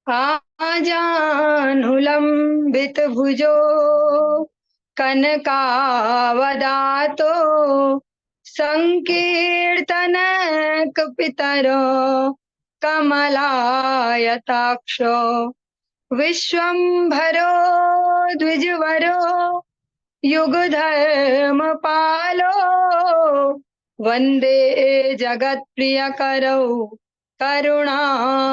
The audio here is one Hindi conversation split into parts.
आजानुलंबित भुजो कनकावदातो संकीर्तन पितरो कमलायताक्षो विश्वम्भरो द्विजवरो युगधर्मपालो वन्दे जगत्प्रियकरौ करुणावतारो।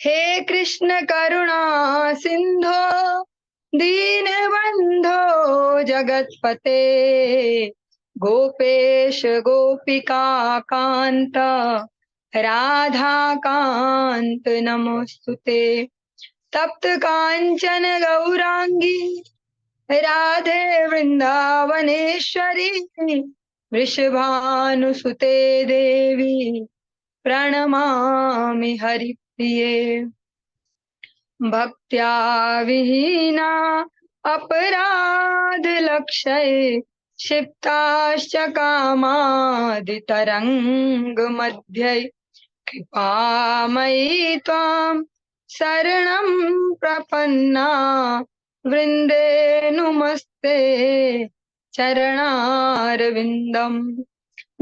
हे कृष्ण करुणा सिंधो दीनबंधो जगत्पते गोपेश गोपिका कांत राधा कांत नमोस्तुते। तप्त कांचन गौरांगी राधे वृंदावनेश्वरी वृषभानुसुते देवी प्रणमामि हरिप्रिये। भक्त्या विहीना अपराध लक्षये क्षिप्ताश्च कामादितरंग मध्यै कृपामयी त्वां शरणं प्रपन्ना वृंदे नुमस्ते चरणारविंदम।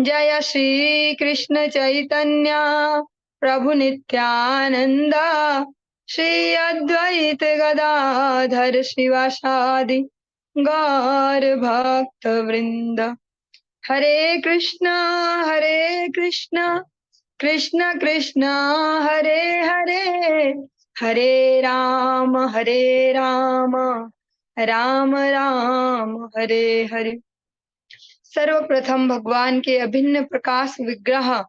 जय श्री कृष्ण चैतन्य प्रभु नित्यानंद श्री अद्वैत गदाधर शिवासादि गौर भक्त वृंद। हरे कृष्णा कृष्ण कृष्ण हरे हरे हरे राम राम राम हरे हरे। सर्वप्रथम भगवान के अभिन्न प्रकाश विग्रह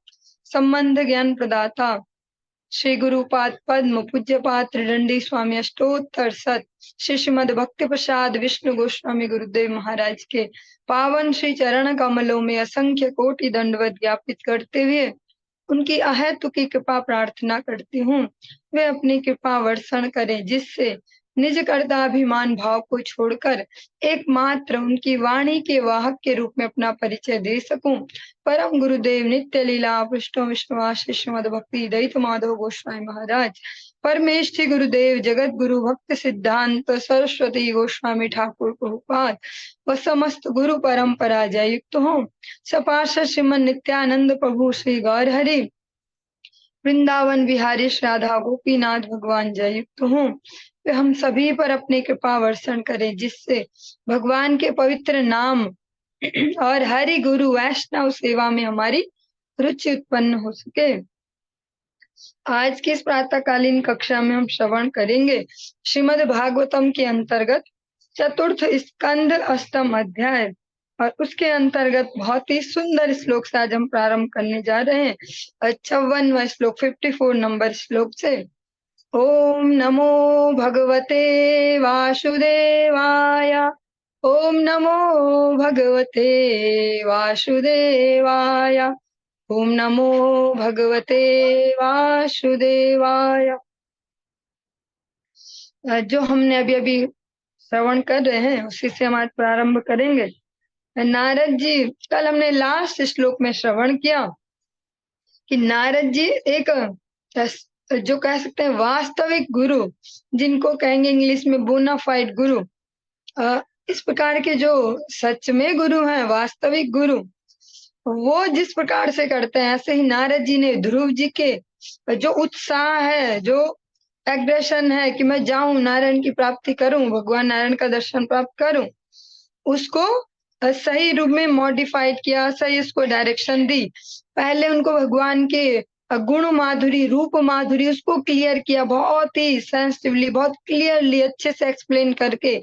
संबंध ज्ञान प्रदाता श्री गुरुपाद पद्म पूज्यपाद त्रिदंडी स्वामी अष्टोत्तर शत श्री श्रीमद भक्ति प्रसाद विष्णु गोस्वामी गुरुदेव महाराज के पावन श्री चरण कमलों में असंख्य कोटि दंडवत ज्ञापित करते हुए उनकी अहेतुकी कृपा प्रार्थना करती हूँ। वे अपनी कृपा वर्षण करें जिससे निज कर्ताभिमान भाव को छोड़कर एकमात्र उनकी वाणी के वाहक के रूप में अपना परिचय दे सकूं। परम गुरुदेव नित्य लीला पृष्ठों विश्वास श्रीमद भक्ति दैत माधव गोस्वामी महाराज परमेष्ठी गुरुदेव जगत गुरु भक्त सिद्धांत सरस्वती गोस्वामी ठाकुर प्रभुपाद व समस्त गुरु परंपरा जय युक्त हो। सपार्षद श्रीमद नित्यानंद प्रभु श्री गौर हरि वृंदावन बिहारी राधा गोपीनाथ भगवान जय युक्त हो। वे हम सभी पर अपनी कृपा वर्षण करें जिससे भगवान के पवित्र नाम और हरि गुरु वैष्णव सेवा में हमारी रुचि उत्पन्न हो सके। आज की इस प्रातःकालीन कक्षा में हम श्रवण करेंगे श्रीमद् भागवतम के अंतर्गत चतुर्थ स्कंद अष्टम अध्याय और उसके अंतर्गत बहुत ही सुंदर श्लोक से आज हम प्रारंभ करने जा रहे हैं। 56वां श्लोक 54 नंबर श्लोक से। ओम नमो भगवते वासुदेवाय ओम नमो भगवते वासुदेवाय ओम नमो भगवते वासुदेवाय। जो हमने अभी अभी श्रवण कर रहे हैं उसी से हम आज प्रारंभ करेंगे। नारद जी, कल हमने लास्ट श्लोक में श्रवण किया कि नारद जी एक जो कह सकते हैं वास्तविक गुरु, जिनको कहेंगे इंग्लिश में बोनाफाइड गुरु, इस प्रकार के जो सच में गुरु हैं, वास्तविक गुरु, वो जिस प्रकार से करते हैं ऐसे ही नारद जी ने ध्रुव जी के जो उत्साह है, जो एग्रेशन है कि मैं जाऊं नारायण की प्राप्ति करूं, भगवान नारायण का दर्शन प्राप्त करूं, उसको सही रूप में मॉडिफाइड किया, सही उसको डायरेक्शन दी। पहले उनको भगवान के गुण माधुरी, रूप माधुरी, उसको क्लियर किया, बहुत ही सेंसिटिवली, बहुत क्लियरली, अच्छे से एक्सप्लेन करके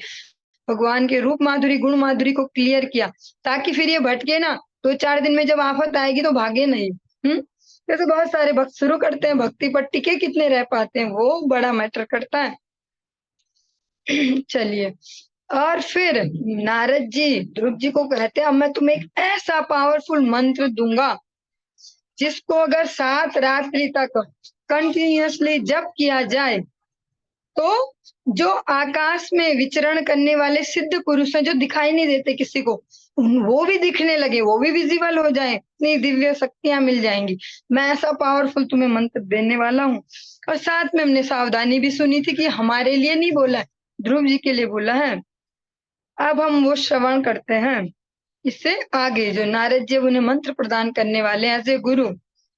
भगवान के रूप माधुरी, गुण माधुरी को क्लियर किया, ताकि फिर ये भटके ना, 2-4 दिन में जब आफत आएगी तो भागे नहीं। जैसे बहुत सारे भक्त शुरू करते हैं, भक्ति पर टिके कितने रह पाते हैं वो बड़ा मैटर करता है। चलिए, और फिर नारद जी ध्रुव जी को कहते हैं अब मैं तुम्हें एक ऐसा पावरफुल मंत्र दूंगा जिसको अगर 7 रात्रि तक कंटिन्यूअसली जप किया जाए तो जो आकाश में विचरण करने वाले सिद्ध पुरुष हैं, जो दिखाई नहीं देते किसी को, वो भी दिखने लगे, वो भी विजिबल हो जाए, इतनी दिव्य शक्तियां मिल जाएंगी। मैं ऐसा पावरफुल तुम्हें मंत्र देने वाला हूँ। और साथ में हमने सावधानी भी सुनी थी कि हमारे लिए नहीं बोला है, ध्रुव जी के लिए बोला है। अब हम वो श्रवण करते हैं। इससे आगे जो नारद जी उन्हें मंत्र प्रदान करने वाले हैं एज ए गुरु,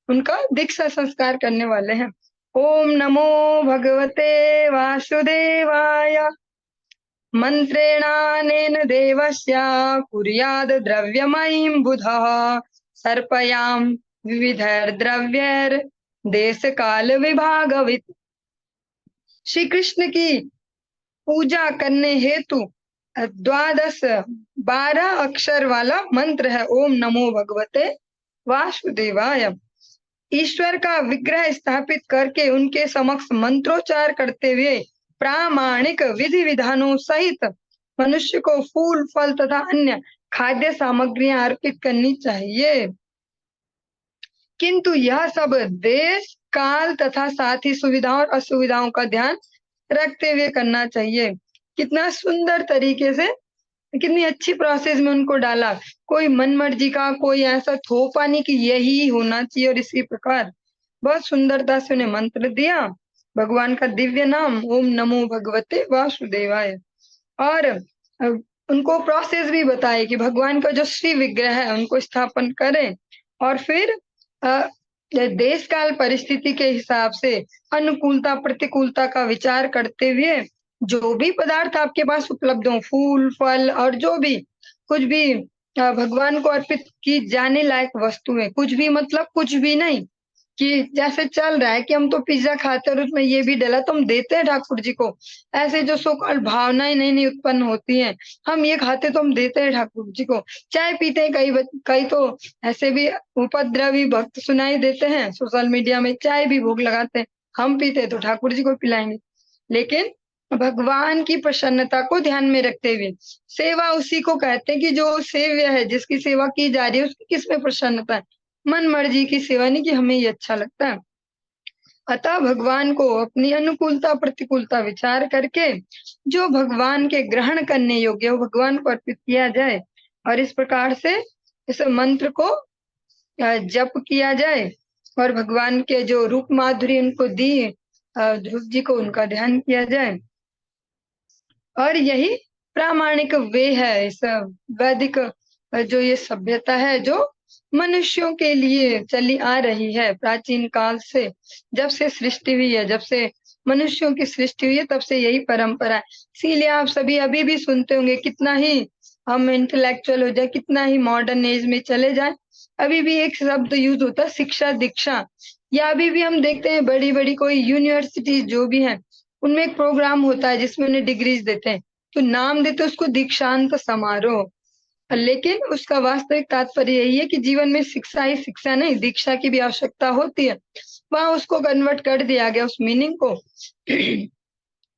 उनका दीक्षा संस्कार करने वाले हैं। ओम नमो भगवते वासुदेवाय मंत्रेणानेन देवस्य कुर्याद् द्रव्यमयीं बुधः सर्पयां विविधैर्द्रव्यैर् देश काल विभागवित्। श्री कृष्ण की पूजा करने हेतु 12 अक्षर वाला मंत्र है ओम नमो भगवते वासुदेवाय। ईश्वर का विग्रह स्थापित करके उनके समक्ष मंत्रोच्चार करते हुए प्रामाणिक विधि विधानों सहित मनुष्य को फूल फल तथा अन्य खाद्य सामग्रियां अर्पित करनी चाहिए, किंतु यह सब देश काल तथा साथ ही सुविधाओं और असुविधाओं का ध्यान रखते हुए करना चाहिए। कितना सुंदर तरीके से, कितनी अच्छी प्रोसेस में उनको डाला। कोई मन मर्जी का कोई ऐसा थोपा नहीं कि यही होना चाहिए और इसी प्रकार बहुत सुंदरता से उन्हें मंत्र दिया, भगवान का दिव्य नाम ओम नमो भगवते वासुदेवाय। और उनको प्रोसेस भी बताए कि भगवान का जो श्री विग्रह है उनको स्थापन करें और फिर देश काल परिस्थिति के हिसाब से अनुकूलता प्रतिकूलता का विचार करते हुए जो भी पदार्थ आपके पास उपलब्ध हो, फूल फल और जो भी कुछ भी भगवान को अर्पित की जाने लायक वस्तुएं, कुछ भी मतलब कुछ भी नहीं कि जैसे चल रहा है कि हम तो पिज्जा खाते हैं और उसमें ये भी डला तो हम देते हैं ठाकुर जी को। ऐसे जो सो कॉल्ड भावनाएं नई नई उत्पन्न होती हैं, हम ये खाते तो हम देते हैं ठाकुर जी को। चाय पीते हैं कई तो ऐसे भी उपद्रवी भक्त सुनाई देते हैं सोशल मीडिया में, चाय भी भोग लगाते हैं, हम पीते हैं तो ठाकुर जी को पिलाएंगे। लेकिन भगवान की प्रसन्नता को ध्यान में रखते हुए सेवा उसी को कहते हैं कि जो सेव्य है, जिसकी सेवा की जा रही है उसकी किसमें प्रसन्नता है, मन मर्जी की सेवा नहीं कि हमें ये अच्छा लगता है। अतः भगवान को अपनी अनुकूलता प्रतिकूलता विचार करके जो भगवान के ग्रहण करने योग्य हो भगवान को अर्पित किया जाए और इस प्रकार से इस मंत्र को जप किया जाए और भगवान के जो रूप माधुरी उनको दी ध्रुव जी को उनका ध्यान किया जाए। और यही प्रामाणिक वे है, इस वैदिक जो ये सभ्यता है जो मनुष्यों के लिए चली आ रही है प्राचीन काल से, जब से सृष्टि हुई है, जब से मनुष्यों की सृष्टि हुई है तब से यही परंपरा है। इसीलिए आप सभी अभी भी सुनते होंगे, कितना ही हम इंटेलेक्चुअल हो जाए, कितना ही मॉडर्न एज में चले जाए, अभी भी एक शब्द यूज होता है शिक्षा दीक्षा। या अभी भी हम देखते हैं बड़ी बड़ी कोई यूनिवर्सिटीज जो भी है उनमें एक प्रोग्राम होता है जिसमें उन्हें डिग्रीज देते हैं, तो नाम देते हैं उसको दीक्षांत समारोह। लेकिन उसका वास्तविक तात्पर्य यही है कि जीवन में शिक्षा ही शिक्षा नहीं, दीक्षा की भी आवश्यकता होती है। वहां उसको कन्वर्ट कर दिया गया उस मीनिंग को।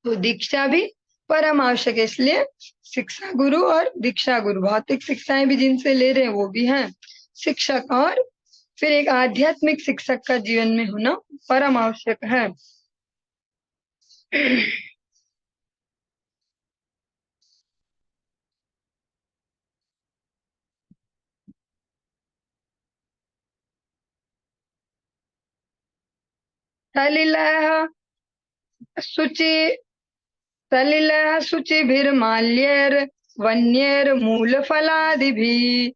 तो दीक्षा भी परम आवश्यक है, इसलिए शिक्षा गुरु और दीक्षा गुरु, भौतिक शिक्षाएं भी जिनसे ले रहे हैं वो भी हैं शिक्षक, और फिर एक आध्यात्मिक शिक्षक का जीवन में होना परम आवश्यक है। सलिलः शुचि सलिलः शुचिभिर्माल्यैर्वन्यैर्मूलफलादिभिः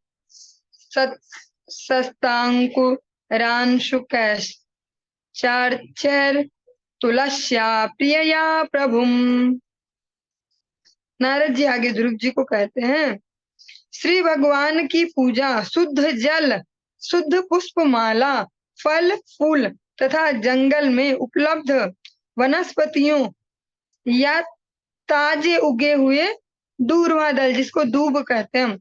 सस्तांकुरांशुकैश्चार्च्यैर्तुलस्या प्रियया प्रभुम्। नारद जी आगे ध्रुव जी को कहते हैं, श्री भगवान की पूजा शुद्ध जल, शुद्ध पुष्पमाला, फल फूल तथा जंगल में उपलब्ध वनस्पतियों या ताजे उगे हुए दूर्वा दल, जिसको दूब कहते हैं हम,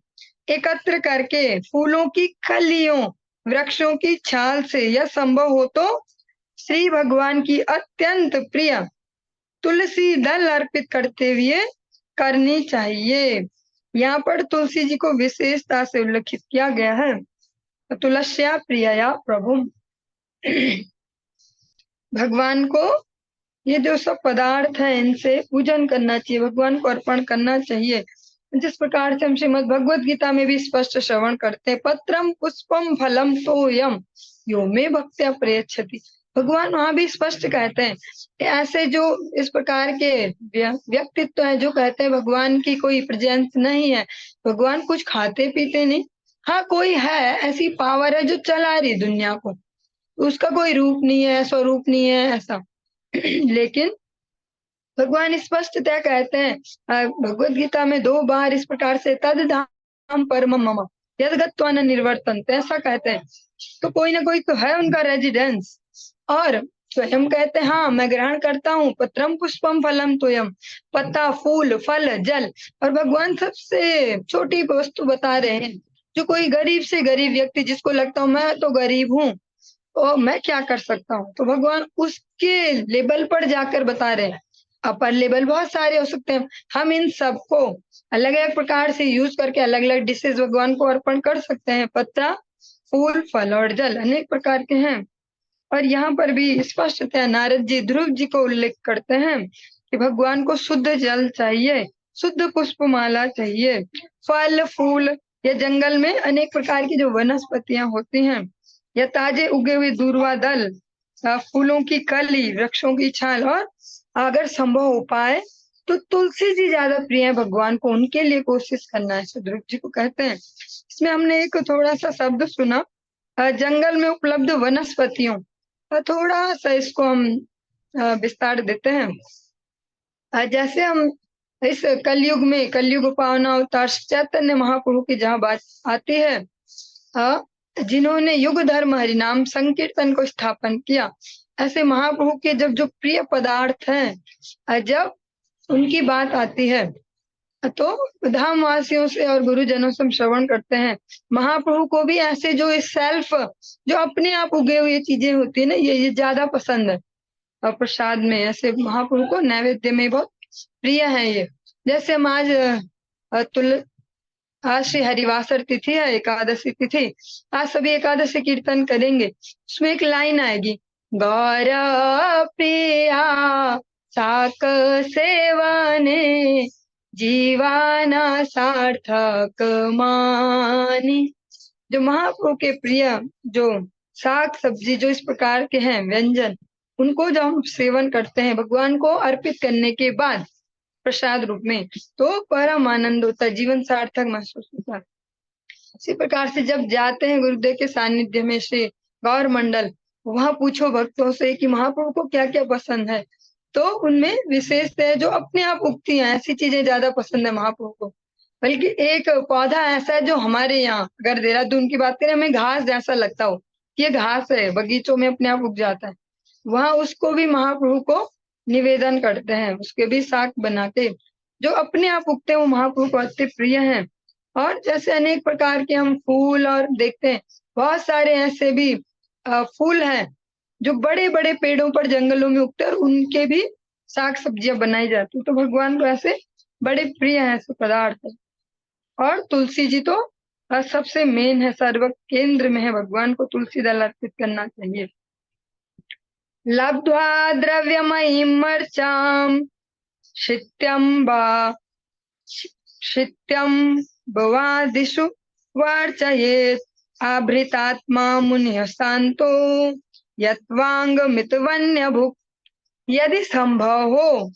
एकत्र करके फूलों की कलियों, वृक्षों की छाल से या संभव हो तो श्री भगवान की अत्यंत प्रिय तुलसी दल अर्पित करते हुए करनी चाहिए। यहाँ पर तुलसी जी को विशेषता से उल्लेखित किया गया है। तो तुलस्या प्रियया प्रभु, भगवान को ये जो सब पदार्थ है इनसे पूजन करना चाहिए, भगवान को अर्पण करना चाहिए। जिस प्रकार से हम श्रीमद् भगवत गीता में भी स्पष्ट श्रवण करते हैं, पत्रम पुष्पम फलम तोयम यो मे भक्त्या प्रयच्छति। भगवान वहां भी स्पष्ट कहते हैं कि ऐसे जो इस प्रकार के व्यक्तित्व हैं जो कहते हैं भगवान की कोई प्रेजेंस नहीं है, भगवान कुछ खाते पीते नहीं, हाँ कोई है, ऐसी पावर है जो चला रही दुनिया को, उसका कोई रूप नहीं है, स्वरूप नहीं है ऐसा। लेकिन भगवान स्पष्टतः कहते हैं भगवत गीता में 2 बार इस प्रकार से तद धाम परमम मम यद गत्वा न निवर्तन्ते, ऐसा कहते हैं। तो कोई ना कोई तो है उनका रेजिडेंस। और स्वयं कहते हैं हाँ मैं ग्रहण करता हूँ, पत्रम पुष्पम फलम तोयम, पत्ता फूल फल जल। और भगवान सबसे छोटी वस्तु बता रहे हैं, जो कोई गरीब से गरीब व्यक्ति जिसको लगता हूँ मैं तो गरीब हूँ और मैं क्या कर सकता हूँ, तो भगवान उसके लेवल पर जाकर बता रहे हैं। अपर लेवल बहुत सारे हो सकते हैं, हम इन सबको अलग अलग प्रकार से यूज करके अलग अलग डिशेज भगवान को अर्पण कर सकते हैं। पत्ता फूल फल और जल अनेक प्रकार के हैं। और यहाँ पर भी स्पष्टतः नारद जी ध्रुव जी को उल्लेख करते हैं कि भगवान को शुद्ध जल चाहिए, शुद्ध पुष्पमाला चाहिए, फल फूल या जंगल में अनेक प्रकार की जो वनस्पतियां होती हैं, या ताजे उगे हुए दूर्वा दल, फूलों की कली, वृक्षों की छाल, और अगर संभव हो पाए तो तुलसी जी ज्यादा प्रिय है भगवान को, उनके लिए कोशिश करना है, ध्रुव जी को कहते हैं। इसमें हमने एक थोड़ा सा शब्द सुना, जंगल में उपलब्ध वनस्पतियों, थोड़ा सा इसको हम विस्तार देते हैं। जैसे हम इस कलयुग में, कलयुग पावना अवतार चैतन्य महाप्रभु की जहाँ बात आती है, जिन्होंने युग धर्म हरिनाम संकीर्तन को स्थापन किया, ऐसे महाप्रभु के जब जो प्रिय पदार्थ हैं, जब उनकी बात आती है तो धामवासियों से और गुरुजनों से हम श्रवण करते हैं, महाप्रभु को भी ऐसे जो इस सेल्फ, जो अपने आप उगे हुए चीजें होती है ना, ये ज्यादा पसंद है। और प्रसाद में ऐसे महाप्रभु को नैवेद्य में बहुत प्रिय है ये। जैसे हम आज आज श्री हरिवासर तिथि है, एकादशी तिथि, आज सभी एकादशी कीर्तन करेंगे, उसमें एक लाइन आएगी, गौर प्रिया साक सेवने जीवाना सार्थक मानी। जो महाप्रभु के प्रिय जो साग सब्जी, जो इस प्रकार के हैं व्यंजन, उनको जब हम सेवन करते हैं भगवान को अर्पित करने के बाद प्रसाद रूप में, तो परम आनंद होता है, जीवन सार्थक महसूस होता है। इसी प्रकार से जब जाते हैं गुरुदेव के सानिध्य में श्री गौर मंडल, वहां पूछो भक्तों से कि महाप्रभु को क्या क्या पसंद है, तो उनमें विशेष है जो अपने आप उगती हैं, ऐसी चीजें ज्यादा पसंद है महाप्रभु को। बल्कि एक पौधा ऐसा है जो हमारे यहाँ अगर देहरादून की बात करें, हमें घास जैसा लगता हो कि ये घास है, बगीचों में अपने आप उग जाता है, वहां उसको भी महाप्रभु को निवेदन करते हैं, उसके भी साग बना के, जो अपने आप उगते हैं वो महाप्रभु को अति प्रिय हैं। और जैसे अनेक प्रकार के हम फूल और देखते हैं, बहुत सारे ऐसे भी फूल हैं जो बड़े बड़े पेड़ों पर जंगलों में उगते हैं, और उनके भी साग सब्जियां बनाई जाती है। तो भगवान को ऐसे बड़े प्रिय है ऐसे पदार्थ। और तुलसी जी तो सबसे मेन है, सर्व केंद्र में है, भगवान को तुलसी दल अर्पित करना चाहिए। लब्ध्वा द्रव्यमयीं मर्चाम शित्यं भवादिषु वार्चयेत्, आभृतात्मा मुनिः शान्तो यत्वांगमितवन्यभुक्। यदि संभव हो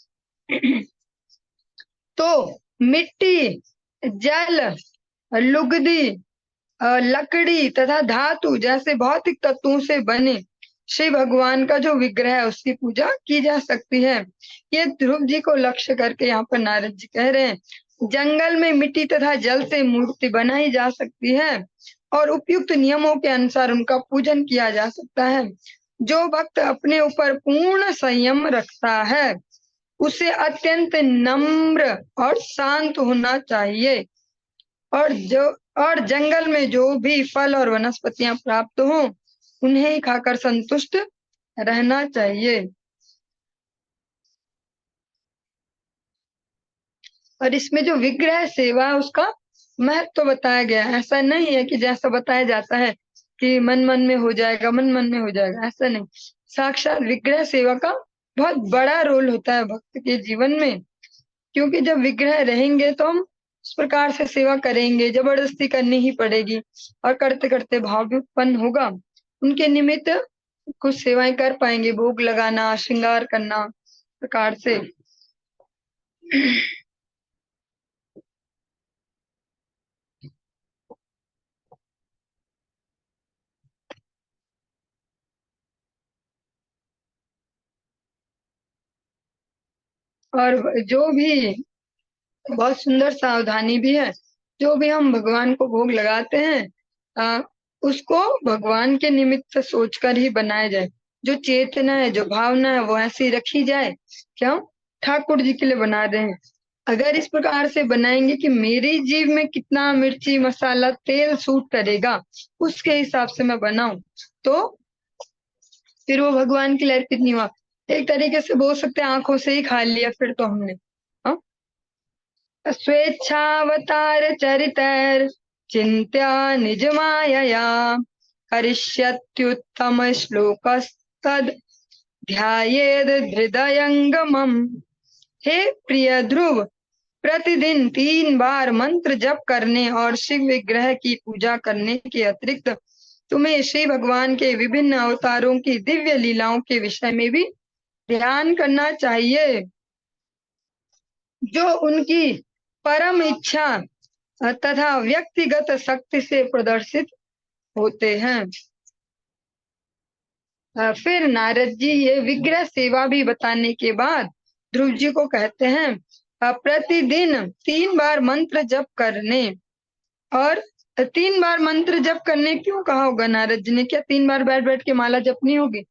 तो मिट्टी, जल, लुगदी, लकड़ी तथा धातु जैसे भौतिक तत्वों से बने श्री भगवान का जो विग्रह है उसकी पूजा की जा सकती है। ये ध्रुव जी को लक्ष्य करके यहाँ पर नारद जी कह रहे हैं, जंगल में मिट्टी तथा जल से मूर्ति बनाई जा सकती है और उपयुक्त नियमों के अनुसार उनका पूजन किया जा सकता है। जो भक्त अपने ऊपर पूर्ण संयम रखता है उसे अत्यंत नम्र और शांत होना चाहिए, और जंगल में जो भी फल और वनस्पतियां प्राप्त हो उन्हें ही खाकर संतुष्ट रहना चाहिए। और इसमें जो विग्रह सेवा है उसका महत्व तो बताया गया है। ऐसा नहीं है कि जैसा बताया जाता है कि मन मन में हो जाएगा, मन मन में हो जाएगा, ऐसा नहीं। साक्षात विग्रह सेवा का बहुत बड़ा रोल होता है भक्त के जीवन में, क्योंकि जब विग्रह रहेंगे तो हम इस प्रकार से सेवा करेंगे, जबरदस्ती करनी ही पड़ेगी और करते करते भाव भी उत्पन्न होगा। उनके निमित्त कुछ सेवाएं कर पाएंगे, भोग लगाना, श्रृंगार करना प्रकार से। और जो भी बहुत सुंदर सावधानी भी है, जो भी हम भगवान को भोग लगाते हैं उसको भगवान के निमित्त सोचकर ही बनाया जाए। जो चेतना है, जो भावना है, वो ऐसी रखी जाए कि हम ठाकुर जी के लिए बना रहे हैं। अगर इस प्रकार से बनाएंगे कि मेरी जीभ में कितना मिर्ची मसाला तेल सूट करेगा, उसके हिसाब से मैं बनाऊं, तो फिर वो भगवान के लिए अर्पित नहीं हुआ। एक तरीके से बोल सकते हैं आंखों से ही खा लिया फिर तो हमने। हाँ? स्वेच्छावतार चरितैर चिन्त्या निज मायया करिष्यत्युत्तम श्लोकस्तद ध्यायेद हृदयंगमम्। हे प्रिय ध्रुव, प्रतिदिन 3 बार मंत्र जप करने और शिव विग्रह की पूजा करने के अतिरिक्त तुम्हें श्री भगवान के विभिन्न अवतारों की दिव्य लीलाओं के विषय में भी ध्यान करना चाहिए, जो उनकी परम इच्छा तथा व्यक्तिगत शक्ति से प्रदर्शित होते हैं। फिर नारद जी ये विग्रह सेवा भी बताने के बाद ध्रुव जी को कहते हैं प्रतिदिन 3 बार मंत्र जप करने। और 3 बार मंत्र जप करने क्यों कहा होगा नारद जी ने? क्या 3 बार बैठ बैठ के माला जपनी होगी?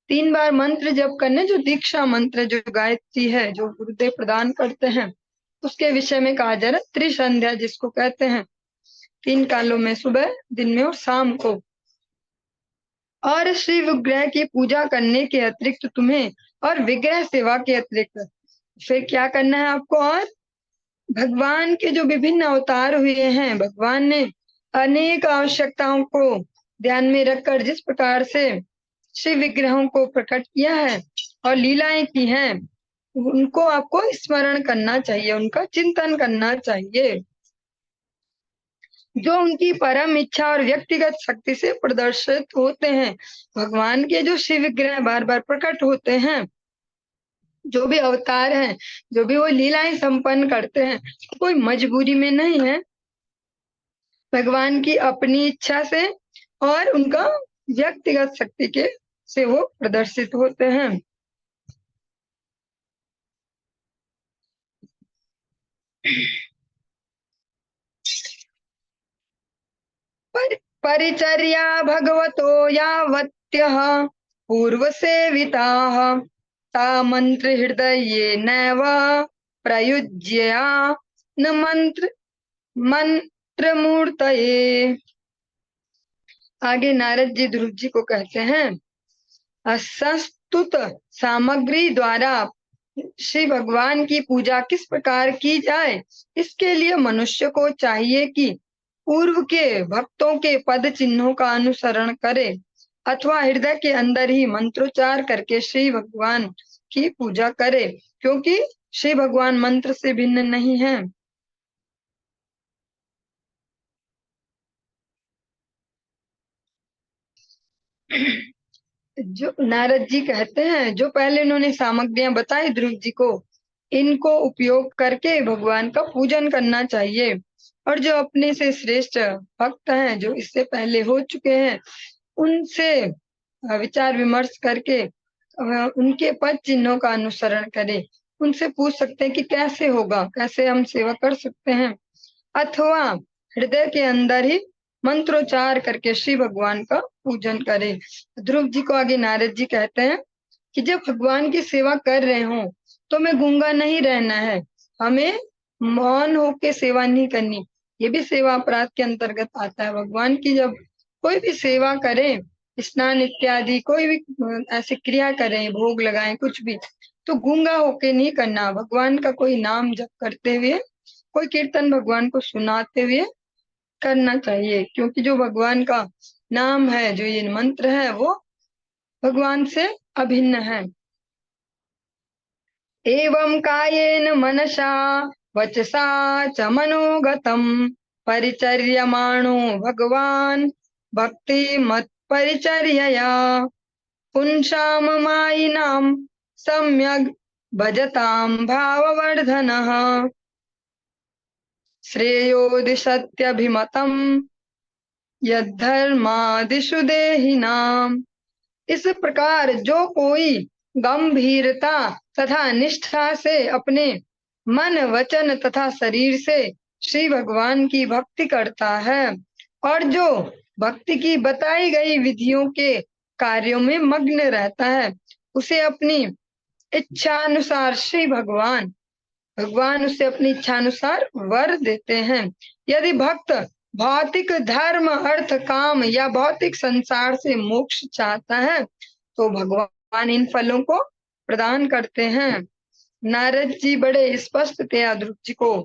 3 बार मंत्र जप करने, जो दीक्षा मंत्र, जो गायत्री है, जो गुरुदेव प्रदान करते हैं, उसके विषय में कहा जा रहा है त्रिसंध्या, जिसको कहते हैं 3 कालों में, सुबह, दिन में और शाम को। और श्री विग्रह की पूजा करने के अतिरिक्त तुम्हें, और विग्रह सेवा के अतिरिक्त फिर क्या करना है आपको? और भगवान के जो विभिन्न अवतार हुए हैं, भगवान ने अनेक आवश्यकताओं को ध्यान में रखकर जिस प्रकार से शिव विग्रहों को प्रकट किया है और लीलाएं की हैं, उनको आपको स्मरण करना चाहिए, उनका चिंतन करना चाहिए, जो उनकी परम इच्छा और व्यक्तिगत शक्ति से प्रदर्शित होते हैं। भगवान के जो शिव विग्रह बार बार प्रकट होते हैं, जो भी अवतार हैं, जो भी वो लीलाएं संपन्न करते हैं, कोई मजबूरी में नहीं है, भगवान की अपनी इच्छा से और उनका व्यक्तिगत शक्ति के से वो प्रदर्शित होते हैं। परिचर्या भगवतो यावत्यः पूर्व सेविताः ता मंत्र हृदये नैव प्रयुज्या न मंत्र मूर्तये। आगे नारद जी ध्रुव जी को कहते हैं संस्तुत सामग्री द्वारा श्री भगवान की पूजा किस प्रकार की जाए, इसके लिए मनुष्य को चाहिए कि पूर्व के भक्तों के पद चिन्हों का अनुसरण करे अथवा हृदय के अंदर ही मंत्रोच्चार करके श्री भगवान की पूजा करे, क्योंकि श्री भगवान मंत्र से भिन्न नहीं है। जो नारद जी कहते हैं, जो पहले उन्होंने सामग्रियां बताई ध्रुव जी को, इनको उपयोग करके भगवान का पूजन करना चाहिए। और जो अपने से श्रेष्ठ भक्त हैं, जो इससे पहले हो चुके हैं, उनसे विचार विमर्श करके उनके पद चिन्हों का अनुसरण करें। उनसे पूछ सकते हैं कि कैसे होगा, कैसे हम सेवा कर सकते हैं, अथवा हृदय के अंदर ही मंत्रोच्चार करके श्री भगवान का पूजन करें। ध्रुव जी को आगे नारद जी कहते हैं कि जब भगवान की सेवा कर रहे हो तो मैं गूंगा नहीं रहना है, हमें मौन होके सेवा नहीं करनी, ये भी सेवा अपराध के अंतर्गत आता है। भगवान की जब कोई भी सेवा करें, स्नान इत्यादि कोई भी ऐसी क्रिया करें, भोग लगाएं, कुछ भी, तो गूंगा होके नहीं करना। भगवान का कोई नाम जप करते हुए, कोई कीर्तन भगवान को सुनाते हुए करना चाहिए, क्योंकि जो भगवान का नाम है, जो ये मंत्र है, वो भगवान से अभिन्न है। एवं कायेन मनसा वचसा च मनोगतम परिचर्यमाणो भगवान भक्ति मत परिचर्यया पुंसाम मायिनाम सम्यग् भजताम भाववर्धनः श्रेयो दिशत्यभिमतम यद्धर्मादिषु देहिनाम। इस प्रकार जो कोई गंभीरता तथा निष्ठा से अपने मन वचन तथा शरीर से श्री भगवान की भक्ति करता है और जो भक्ति की बताई गई विधियों के कार्यों में मग्न रहता है, उसे अपनी इच्छा अनुसार श्री भगवान उसे अपनी इच्छा अनुसार वर देते हैं। यदि भक्त भौतिक धर्म अर्थ काम या भौतिक संसार से मोक्ष चाहता है तो भगवान इन फलों को प्रदान करते हैं। नारद जी बड़े स्पष्टतया ध्रुव जी को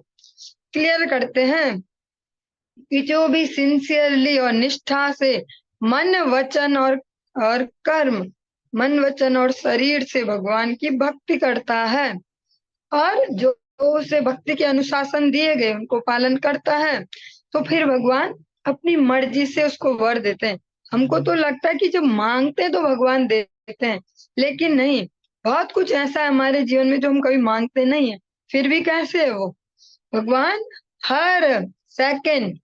क्लियर करते हैं कि जो भी सिंसियरली और निष्ठा से मन वचन और कर्म, मन वचन और शरीर से भगवान की भक्ति करता है और जो उसे भक्ति के अनुशासन दिए गए उनको पालन करता है, तो फिर भगवान अपनी मर्जी से उसको वर देते हैं। हमको तो लगता है कि जब मांगते हैं तो भगवान देते हैं, लेकिन नहीं, बहुत कुछ ऐसा है हमारे जीवन में जो हम कभी मांगते नहीं है, फिर भी कैसे है वो भगवान हर सेकंड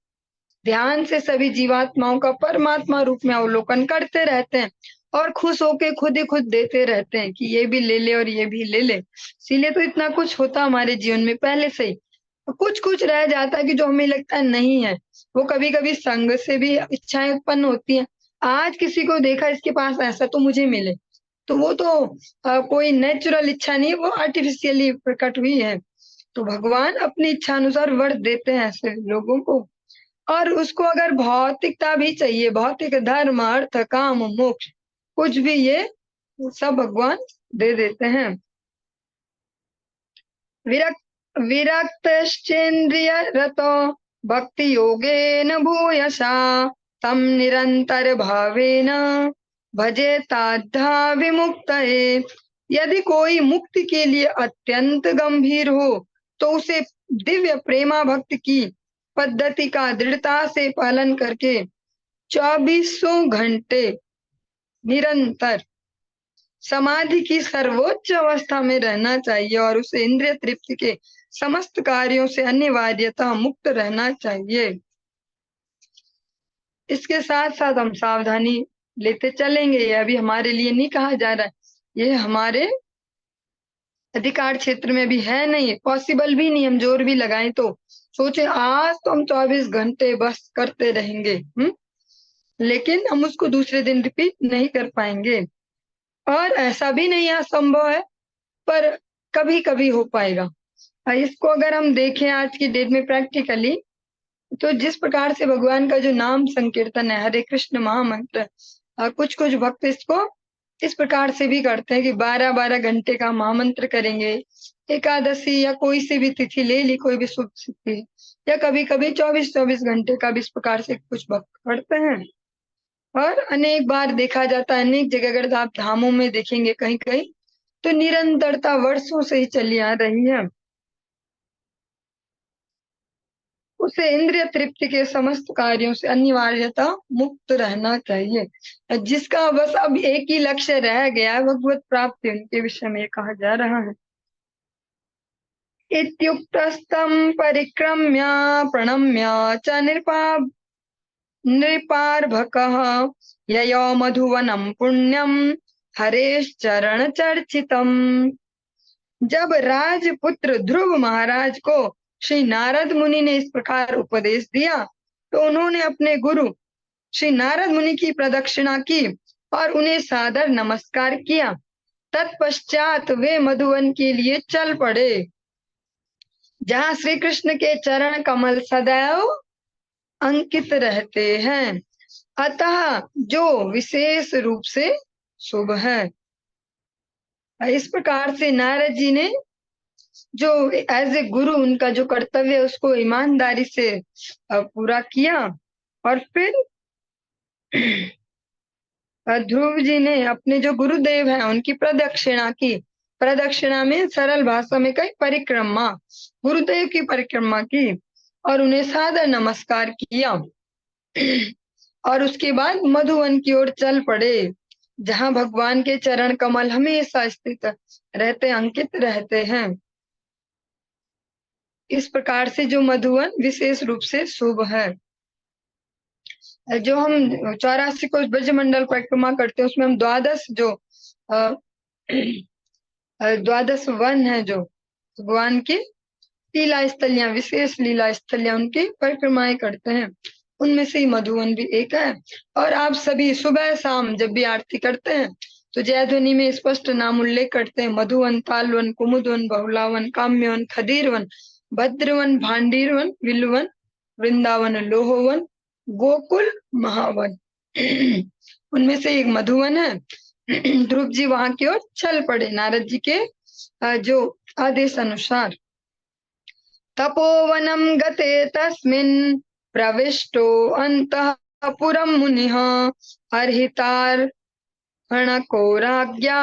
ध्यान से सभी जीवात्माओं का परमात्मा रूप में अवलोकन करते रहते हैं और खुश होके खुद ही खुद देते रहते हैं कि ये भी ले ले और ये भी ले ले। इसीलिए तो इतना कुछ होता हमारे जीवन में पहले से ही। कुछ कुछ रह जाता है कि जो हमें लगता है नहीं है, वो कभी कभी संग से भी इच्छाएं उत्पन्न होती हैं। आज किसी को देखा इसके पास ऐसा तो मुझे मिले, तो वो तो कोई नेचुरल इच्छा नहीं, वो आर्टिफिशियली प्रकट हुई है। तो भगवान अपनी इच्छा अनुसार वर देते हैं ऐसे लोगों को। और उसको अगर भौतिकता भी चाहिए, भौतिक धर्म अर्थ काम मोक्ष कुछ भी, ये सब भगवान दे देते हैं। विरक्तश्चेन्द्रिय रतो भक्ति योगेन भूयसा तम निरंतर भावेन भजे ताद्धा विमुक्तये। यदि कोई मुक्ति के लिए अत्यंत गंभीर हो तो उसे दिव्य प्रेमा भक्ति की पद्धति का दृढ़ता से पालन करके 24 घंटे निरंतर समाधि की सर्वोच्च अवस्था में रहना चाहिए और उसे इंद्रिय तृप्ति के समस्त कार्यों से अनिवार्यतः मुक्त रहना चाहिए। इसके साथ साथ हम सावधानी लेते चलेंगे। ये अभी हमारे लिए नहीं कहा जा रहा है, ये हमारे अधिकार क्षेत्र में भी है नहीं, पॉसिबल भी नहीं। हम जोर भी लगाएं तो सोचे आज तो हम 24 घंटे बस करते रहेंगे, लेकिन हम उसको दूसरे दिन रिपीट नहीं कर पाएंगे। और ऐसा भी नहीं असंभव है, पर कभी कभी हो पाएगा। इसको अगर हम देखें आज की डेट में प्रैक्टिकली, तो जिस प्रकार से भगवान का जो नाम संकीर्तन है, हरे कृष्ण महामंत्र, कुछ कुछ भक्त इसको इस प्रकार से भी करते हैं कि 12-12 घंटे का महामंत्र करेंगे। एकादशी या कोई सी भी तिथि ले ली, कोई भी शुभ तिथि, या कभी कभी 24-24 घंटे का भी इस प्रकार से कुछ भक्त करते हैं। और अनेक बार देखा जाता है, अनेक जगह अगर आप धामों में देखेंगे कहीं कहीं, तो निरंतरता वर्षों से ही चली आ रही है। उसे इंद्रिय तृप्ति के समस्त कार्यों से अनिवार्यता मुक्त रहना चाहिए। जिसका बस अब एक ही लक्ष्य रह गया है, भगवत प्राप्ति, उनके विषय में कहा जा रहा है। इत्युक्तस्तं परिक्रम्य प्रणम्य च नृपार्भकः ययो मधुवनं पुण्यम हरेश्चरण चर्चितम। जब राजपुत्र ध्रुव महाराज को श्री नारद मुनि ने इस प्रकार उपदेश दिया तो उन्होंने अपने गुरु श्री नारद मुनि की प्रदक्षिणा की और उन्हें सादर नमस्कार किया। तत्पश्चात वे मधुवन के लिए चल पड़े जहाँ श्री कृष्ण के चरण कमल सदैव अंकित रहते हैं, अतः जो विशेष रूप से शुभ है। इस प्रकार से नारद जी ने जो एज ए गुरु उनका जो कर्तव्य है उसको ईमानदारी से पूरा किया और फिर ध्रुव जी ने अपने जो गुरुदेव हैं उनकी प्रदक्षिणा की प्रदक्षिणा में सरल भाषा में कही परिक्रमा, गुरुदेव की परिक्रमा की और उन्हें सादर नमस्कार किया और उसके बाद मधुवन की ओर चल पड़े, जहां भगवान के चरण कमल हमेशा स्थित रहते, अंकित रहते हैं। इस प्रकार से जो मधुवन विशेष रूप से शुभ है। जो हम 84 कोष ब्रजमंडल परिक्रमा करते हैं, उसमें हम द्वादश जो 12 वन है, जो भगवान की लीला स्थलियां, विशेष लीला स्थलियां, उनकी परिक्रमाएं करते हैं, उनमें से ही मधुवन भी एक है। और आप सभी सुबह शाम जब भी आरती करते हैं तो जयध्वनि में स्पष्ट नाम उल्लेख करते हैं, मधुवन, तालवन, कुमुदवन, बहुलावन, काम्यवन, खदीरवन, भद्रवन, भांडीरवन, विलवन, वृंदावन, लोहवन, गोकुल, महावन। उनमें से एक मधुवन है। ध्रुव जी वहां की ओर चल पड़े नारद जी के जो आदेश अनुसार। तपोवनम गते तस्मिन् प्रविष्टो अंतःपुरं मुनिः अर्हितार्हणको राज्ञा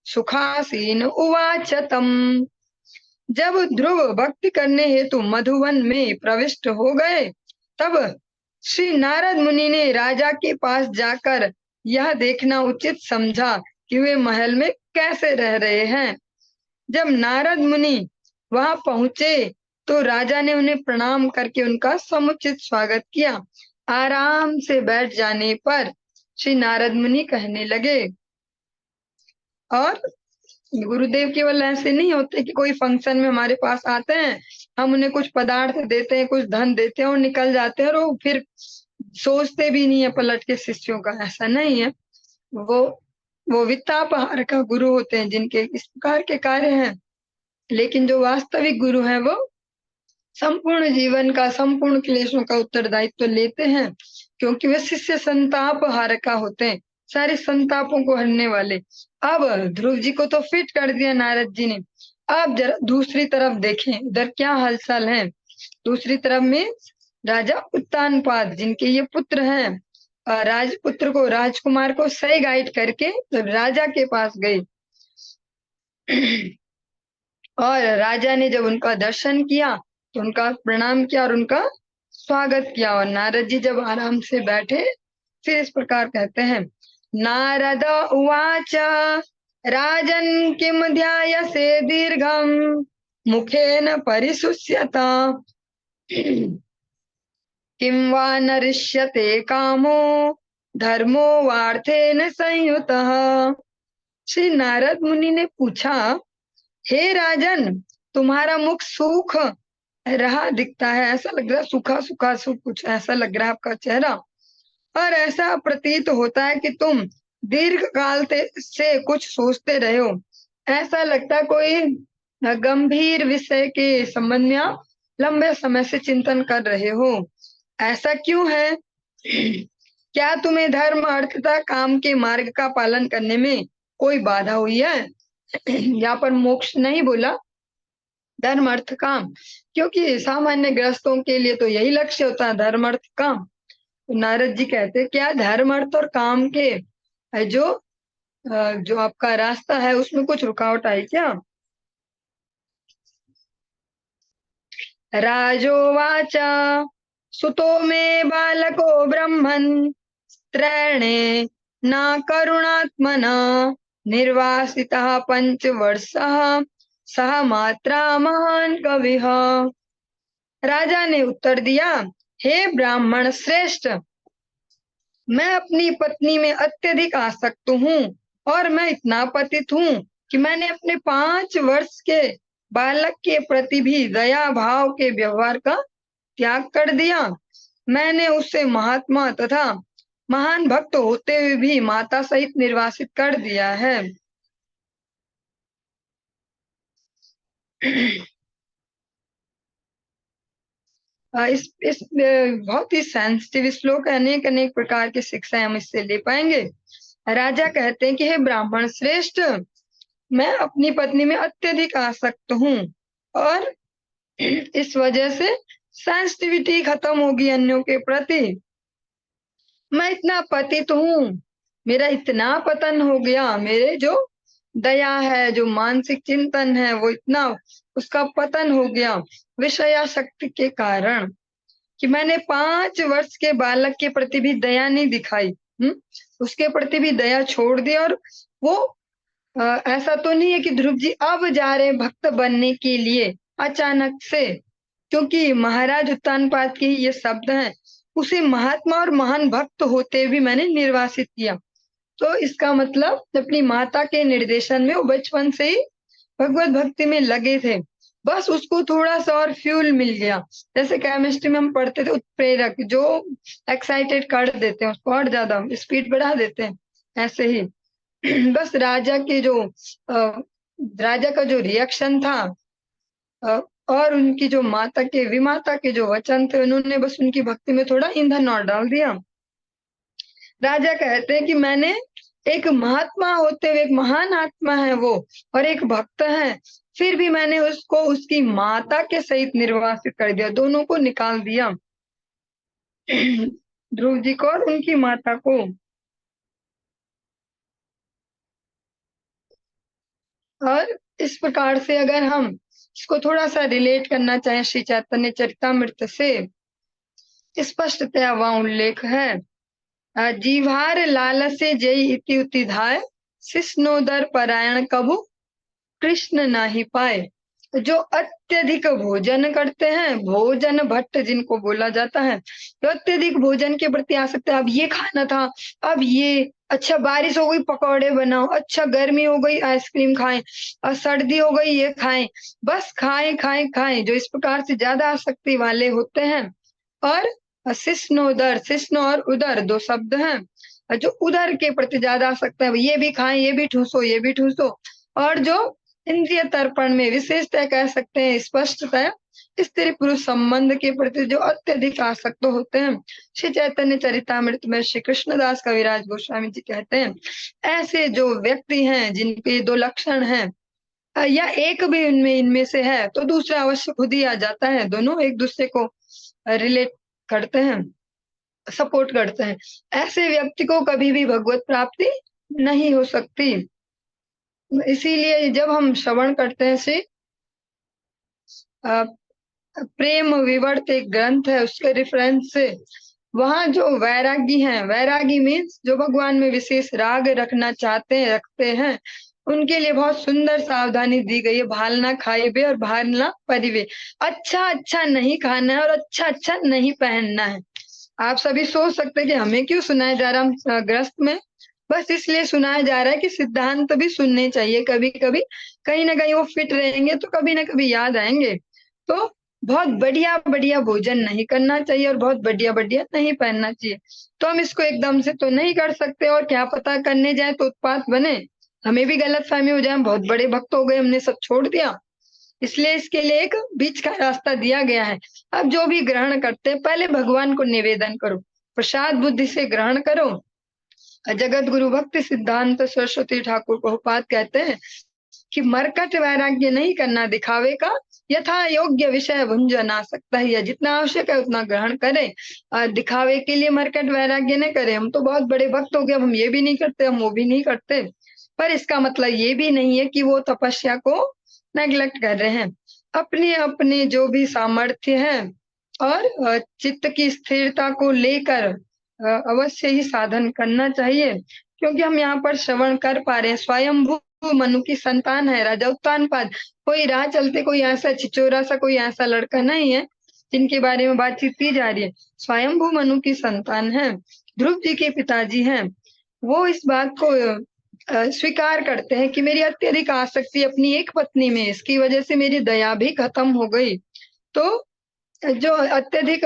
सुखासीन उवाच तम्। जब ध्रुव भक्ति करने हेतु मधुवन में प्रविष्ट हो गए, तब श्री नारद मुनि ने राजा के पास जाकर यह देखना उचित समझा कि वे महल में कैसे रह रहे हैं। जब नारद मुनि वहां पहुंचे तो राजा ने उन्हें प्रणाम करके उनका समुचित स्वागत किया। आराम से बैठ जाने पर श्री नारद मुनि कहने लगे, और गुरुदेव केवल ऐसे नहीं होते कि कोई फंक्शन में हमारे पास आते हैं, हम उन्हें कुछ पदार्थ देते हैं, कुछ धन देते हैं और निकल जाते हैं, और वो फिर सोचते भी नहीं है पलट के शिष्यों का। ऐसा नहीं है। वो वित्तापहार का गुरु होते हैं, जिनके इस प्रकार के कार्य हैं। लेकिन जो वास्तविक गुरु हैं वो संपूर्ण जीवन का, संपूर्ण क्लेशों का उत्तरदायित्व लेते हैं, क्योंकि वे शिष्य संताप हारका होते हैं, सारे संतापों को हरने वाले। अब ध्रुव जी को तो फिट कर दिया नारद जी ने। अब जरा दूसरी तरफ देखें, इधर क्या हालचाल है। दूसरी तरफ में राजा उत्तानपाद, जिनके ये पुत्र हैं, राजपुत्र को, राजकुमार को सही गाइड करके तो राजा के पास गए। और राजा ने जब उनका दर्शन किया तो उनका प्रणाम किया और उनका स्वागत किया। और नारद जी जब आराम से बैठे, फिर इस प्रकार कहते हैं, नारद उवाच राजन किम ध्यायसे दीर्घम मुखेन परिशुष्यता किम वा नरिष्यते कामो धर्मो वार्थेन संयुतः। श्री नारद मुनि ने पूछा, हे राजन, तुम्हारा मुख सूख रहा दिखता है, ऐसा लग रहा, सूखा सूखा सूख कुछ ऐसा लग रहा है आपका चेहरा, और ऐसा प्रतीत होता है कि तुम दीर्घ काल से कुछ सोचते रहे हो। ऐसा लगता है कोई गंभीर विषय के संबंध में आप लंबे समय से चिंतन कर रहे हो। ऐसा क्यों है? क्या तुम्हें धर्म, अर्थ तथा काम के मार्ग का पालन करने में कोई बाधा हुई है? यहाँ पर मोक्ष नहीं बोला, धर्म अर्थ काम, क्योंकि सामान्य गृहस्थों के लिए तो यही लक्ष्य होता है, धर्म अर्थ काम। तो नारद जी कहते हैं, क्या धर्म अर्थ और काम के जो आपका रास्ता है उसमें कुछ रुकावट आई क्या? राजोवाच सुतो मे बालको ब्रह्मन् त्रैणे न करुणात्मना निर्वासितः पंचवर्षः सह मात्रा महान कविः। राजा ने उत्तर दिया, हे ब्राह्मण श्रेष्ठ, मैं अपनी पत्नी में अत्यधिक आसक्त हूँ और मैं इतना पतित हूँ कि मैंने अपने 5 वर्ष के बालक के प्रति भी दया भाव के व्यवहार का त्याग कर दिया। मैंने उससे महात्मा तथा महान भक्त होते हुए भी माता सहित निर्वासित कर दिया है। इस बहुत ही सेंसिटिव श्लोक, अनेक अनेक प्रकार की शिक्षाएं हम इससे ले पाएंगे। राजा कहते हैं कि हे ब्राह्मण श्रेष्ठ, मैं अपनी पत्नी में अत्यधिक आसक्त हूँ और इस वजह से सेंसिटिविटी खत्म होगी अन्यों के प्रति। मैं इतना पतित हूँ, मेरा इतना पतन हो गया, मेरे जो दया है, जो मानसिक चिंतन है, वो इतना उसका पतन हो गया विषयासक्ति के कारण कि मैंने 5 वर्ष के बालक के प्रति भी दया नहीं दिखाई। उसके प्रति भी दया छोड़ दी। और वो ऐसा तो नहीं है कि ध्रुव जी अब जा रहे भक्त बनने के लिए अचानक से, क्योंकि महाराज उत्तानपाद के ये शब्द हैं, उसे महात्मा और महान भक्त होते भी मैंने निर्वासित किया। तो इसका मतलब अपनी माता के निर्देशन में वो बचपन से ही भगवत भक्ति में लगे थे, बस उसको थोड़ा सा और फ्यूल मिल गया। जैसे केमिस्ट्री में हम पढ़ते थे उत्प्रेरक, जो एक्साइटेड कर देते हैं उसको और ज्यादा स्पीड बढ़ा देते हैं, ऐसे ही बस राजा का जो रिएक्शन था और उनकी जो विमाता के जो वचन थे, उन्होंने बस उनकी भक्ति में थोड़ा ईंधन और डाल दिया। राजा कहते हैं कि मैंने एक महात्मा होते हुए, एक महान आत्मा है वो और एक भक्त है, फिर भी मैंने उसको उसकी माता के सहित निर्वासित कर दिया, दोनों को निकाल दिया ध्रुव जी को और उनकी माता को। और इस प्रकार से अगर हम इसको थोड़ा सा रिलेट करना चाहें श्री चैतन्य चरितामृत से, स्पष्टतया वहाँ उल्लेख है, जीवार लालसे जय इति उतिधाय, शिष्णोदर परायण कभु कृष्ण नाही पाए। जो अत्यधिक भोजन करते हैं, भोजन भट्ट जिनको बोला जाता है, जो अत्यधिक भोजन के प्रति आसक्त है, अब ये खाना था, अब ये, अच्छा बारिश हो गई पकौड़े बनाओ, अच्छा गर्मी हो गई आइसक्रीम खाएं, और सर्दी हो गई ये खाएं, बस खाएं खाएं खाएं, जो इस प्रकार से ज्यादा आसक्ति वाले होते हैं। और शिष्ण और उदर दो शब्द हैं, जो उदर के प्रति ज्यादा आसक्त है, ये भी खाएं, ये भी ठूसो, ये भी ठूसो। और जो इंद्रिय तर्पण में विशेषतः कह सकते हैं स्पष्टतः स्त्री पुरुष संबंध के प्रति जो अत्यधिक आसक्त होते हैं, श्री चैतन्य चरितामृत में श्री कृष्णदास कविराज गोस्वामी जी कहते हैं, ऐसे जो व्यक्ति हैं जिनके 2 लक्षण हैं, या एक भी इनमें से है, तो दूसरा अवश्य खुद ही आ जाता है, दोनों एक दूसरे को रिलेट करते हैं, सपोर्ट करते हैं। ऐसे व्यक्ति को कभी भी भगवत प्राप्ति नहीं हो सकती। इसीलिए जब हम श्रवण करते हैं से प्रेम विवर्त एक ग्रंथ है, उसके रेफरेंस से वहां जो वैरागी हैं, वैरागी मीन्स जो भगवान में विशेष राग रखना चाहते हैं, रखते हैं, उनके लिए बहुत सुंदर सावधानी दी गई है, भालना खाइबे और भालना परिवे। अच्छा अच्छा नहीं खाना है और अच्छा अच्छा नहीं पहनना है। आप सभी सोच सकते हैं कि हमें क्यों सुनाया जा रहा है ग्रस्त में, बस इसलिए सुनाया जा रहा है कि सिद्धांत भी सुनने चाहिए, कभी कभी कहीं ना कहीं वो फिट रहेंगे तो कभी ना कभी याद आएंगे। तो बहुत बढ़िया बढ़िया भोजन नहीं करना चाहिए और बहुत बढ़िया बढ़िया नहीं पहनना चाहिए। तो हम इसको एकदम से तो नहीं कर सकते, और क्या पता करने जाए तो उत्पात बने, हमें भी गलत फहमी हो जाए, बहुत बड़े भक्त हो गए, हमने सब छोड़ दिया। इसलिए इसके लिए एक बीच का रास्ता दिया गया है। अब जो भी ग्रहण करते हैं, पहले भगवान को निवेदन करो, प्रसाद बुद्धि से ग्रहण करो। जगत गुरु भक्ति सिद्धांत सरस्वती ठाकुर प्रभुपाद कहते हैं कि मरकट वैराग्य नहीं करना, दिखावे का, यथा योग्य विषय भुंजन आ सकता है, जितना आवश्यक है उतना ग्रहण करें, दिखावे के लिए मरकट वैराग्य नहीं करें। हम तो बहुत बड़े भक्त हो गए, हम ये भी नहीं करते, हम वो भी नहीं करते, पर इसका मतलब ये भी नहीं है कि वो तपस्या को नेग्लेक्ट कर रहे हैं। अपने अपने जो भी सामर्थ्य है और चित्त की स्थिरता को लेकर अवश्य ही साधन करना चाहिए, क्योंकि हम यहाँ पर श्रवण कर पा रहे हैं स्वयंभू मनु की संतान है राजा उत्तानपाद। कोई राह चलते कोई ऐसा छिचोरा सा कोई ऐसा लड़का नहीं है जिनके बारे में बातचीत की जा रही है, स्वयंभू मनु की संतान है, ध्रुव जी के पिताजी हैं। वो इस बात को स्वीकार करते हैं कि मेरी अत्यधिक आसक्ति अपनी एक पत्नी में, इसकी वजह से मेरी दया भी खत्म हो गई। तो जो अत्यधिक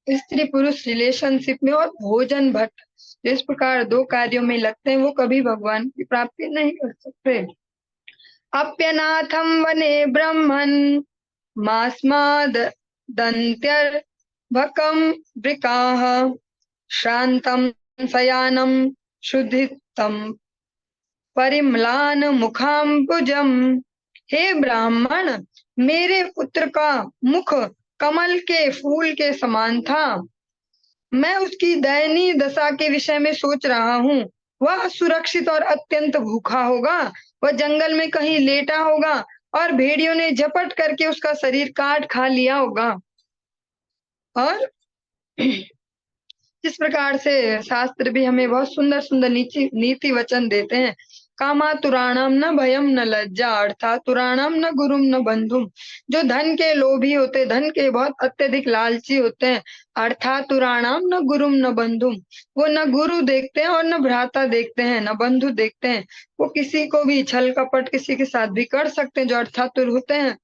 स्त्री पुरुष रिलेशनशिप में और भोजन भट्ट जिस प्रकार 2 कार्यों में लगते हैं, वो कभी भगवान की प्राप्ति नहीं कर सकते। अप्यनाथम वने ब्रह्मन मास्माद दंत्यर भकम वृकाः शांतम शयानम शुद्धितम परिम्लान मुखाम्बुजम। हे ब्राह्मण, मेरे पुत्र का मुख कमल के फूल के समान था, मैं उसकी दयनीय दशा के विषय में सोच रहा हूँ। वह सुरक्षित और अत्यंत भूखा होगा, वह जंगल में कहीं लेटा होगा और भेड़ियों ने झपट करके उसका शरीर काट खा लिया होगा। और इस प्रकार से शास्त्र भी हमें बहुत सुंदर सुंदर नीति नीति वचन देते हैं। कामातुराणम न भयम न लज्जा, अर्थातुराणम न गुरुम न बंधुम। जो धन के लोभी होते, धन के बहुत अत्यधिक लालची होते हैं, अर्थातुराणम न गुरुम न बंधुम, वो न गुरु देखते हैं और न भ्राता देखते हैं, न बंधु देखते हैं। वो किसी को भी छल कपट किसी के साथ भी कर सकते हैं जो अर्थातुर होते हैं।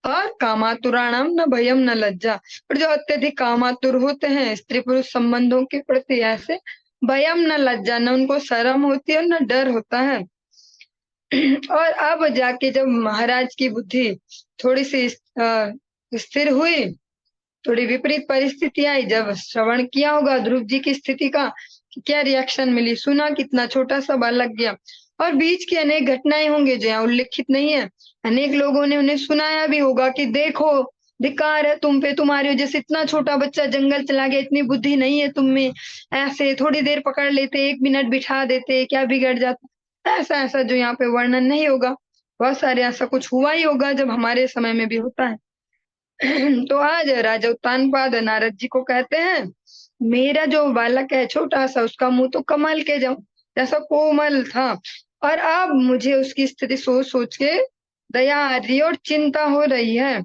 और कामातुराणाम न भयम न लज्जा, और जो अत्यधिक कामातुर होते हैं स्त्री पुरुष संबंधों के प्रति, ऐसे भयम न लज्जा, न उनको शर्म होती है न डर होता है। और अब जाके जब महाराज की बुद्धि थोड़ी सी स्थिर हुई, थोड़ी विपरीत परिस्थिति आई, जब श्रवण किया होगा ध्रुव जी की स्थिति का कि क्या रिएक्शन मिली, सुना कितना छोटा सा बालक गया, और बीच की अनेक घटनाएं होंगे जो यहाँ उल्लिखित नहीं है। अनेक लोगों ने उन्हें सुनाया भी होगा कि देखो धिक्कार है तुम पे, तुम्हारे वजह से इतना छोटा बच्चा जंगल चला गया, इतनी बुद्धि नहीं है तुम में, ऐसे थोड़ी देर पकड़ लेते, 1 मिनट बिठा देते, क्या बिगड़ जाता, ऐसा ऐसा जो यहाँ पे वर्णन नहीं होगा। बहुत सारे ऐसा कुछ हुआ ही होगा जब हमारे समय में भी होता है। तो आज राजा उत्तानपाद नारद जी को कहते हैं, मेरा जो बालक है छोटा सा, उसका मुंह तो कमल के जैसा कोमल था, और अब मुझे उसकी स्थिति सोच सोच के दया आ रही है और चिंता हो रही है।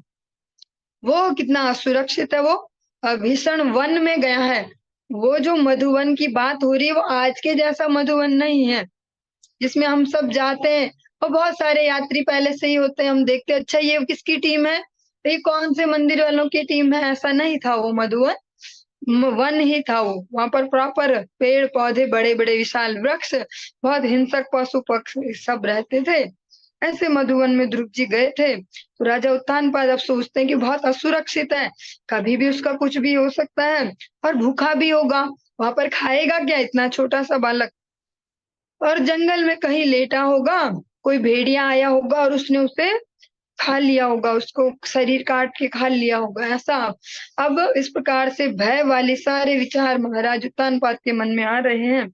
वो कितना असुरक्षित है, वो भीषण वन में गया है। वो जो मधुवन की बात हो रही है वो आज के जैसा मधुवन नहीं है जिसमें हम सब जाते हैं और बहुत सारे यात्री पहले से ही होते हैं, हम देखते हैं अच्छा ये किसकी टीम है, ये कौन से मंदिर वालों की टीम है, ऐसा नहीं था। वो मधुवन वन ही था। वो वहां पर प्रॉपर पेड़ पौधे, बड़े बड़े विशाल वृक्ष, बहुत हिंसक पशु पक्षी सब रहते थे। ऐसे मधुवन में ध्रुव जी गए थे। तो राजा उत्तानपाद अब सोचते हैं कि बहुत असुरक्षित है, कभी भी उसका कुछ भी हो सकता है, और भूखा भी होगा, वहां पर खाएगा क्या इतना छोटा सा बालक, और जंगल में कहीं लेटा होगा, कोई भेड़िया आया होगा और उसने उसे खा लिया होगा, उसको शरीर काट के खा लिया होगा, ऐसा। अब इस प्रकार से भय वाले सारे विचार महाराज उत्तानपाद के मन में आ रहे हैं।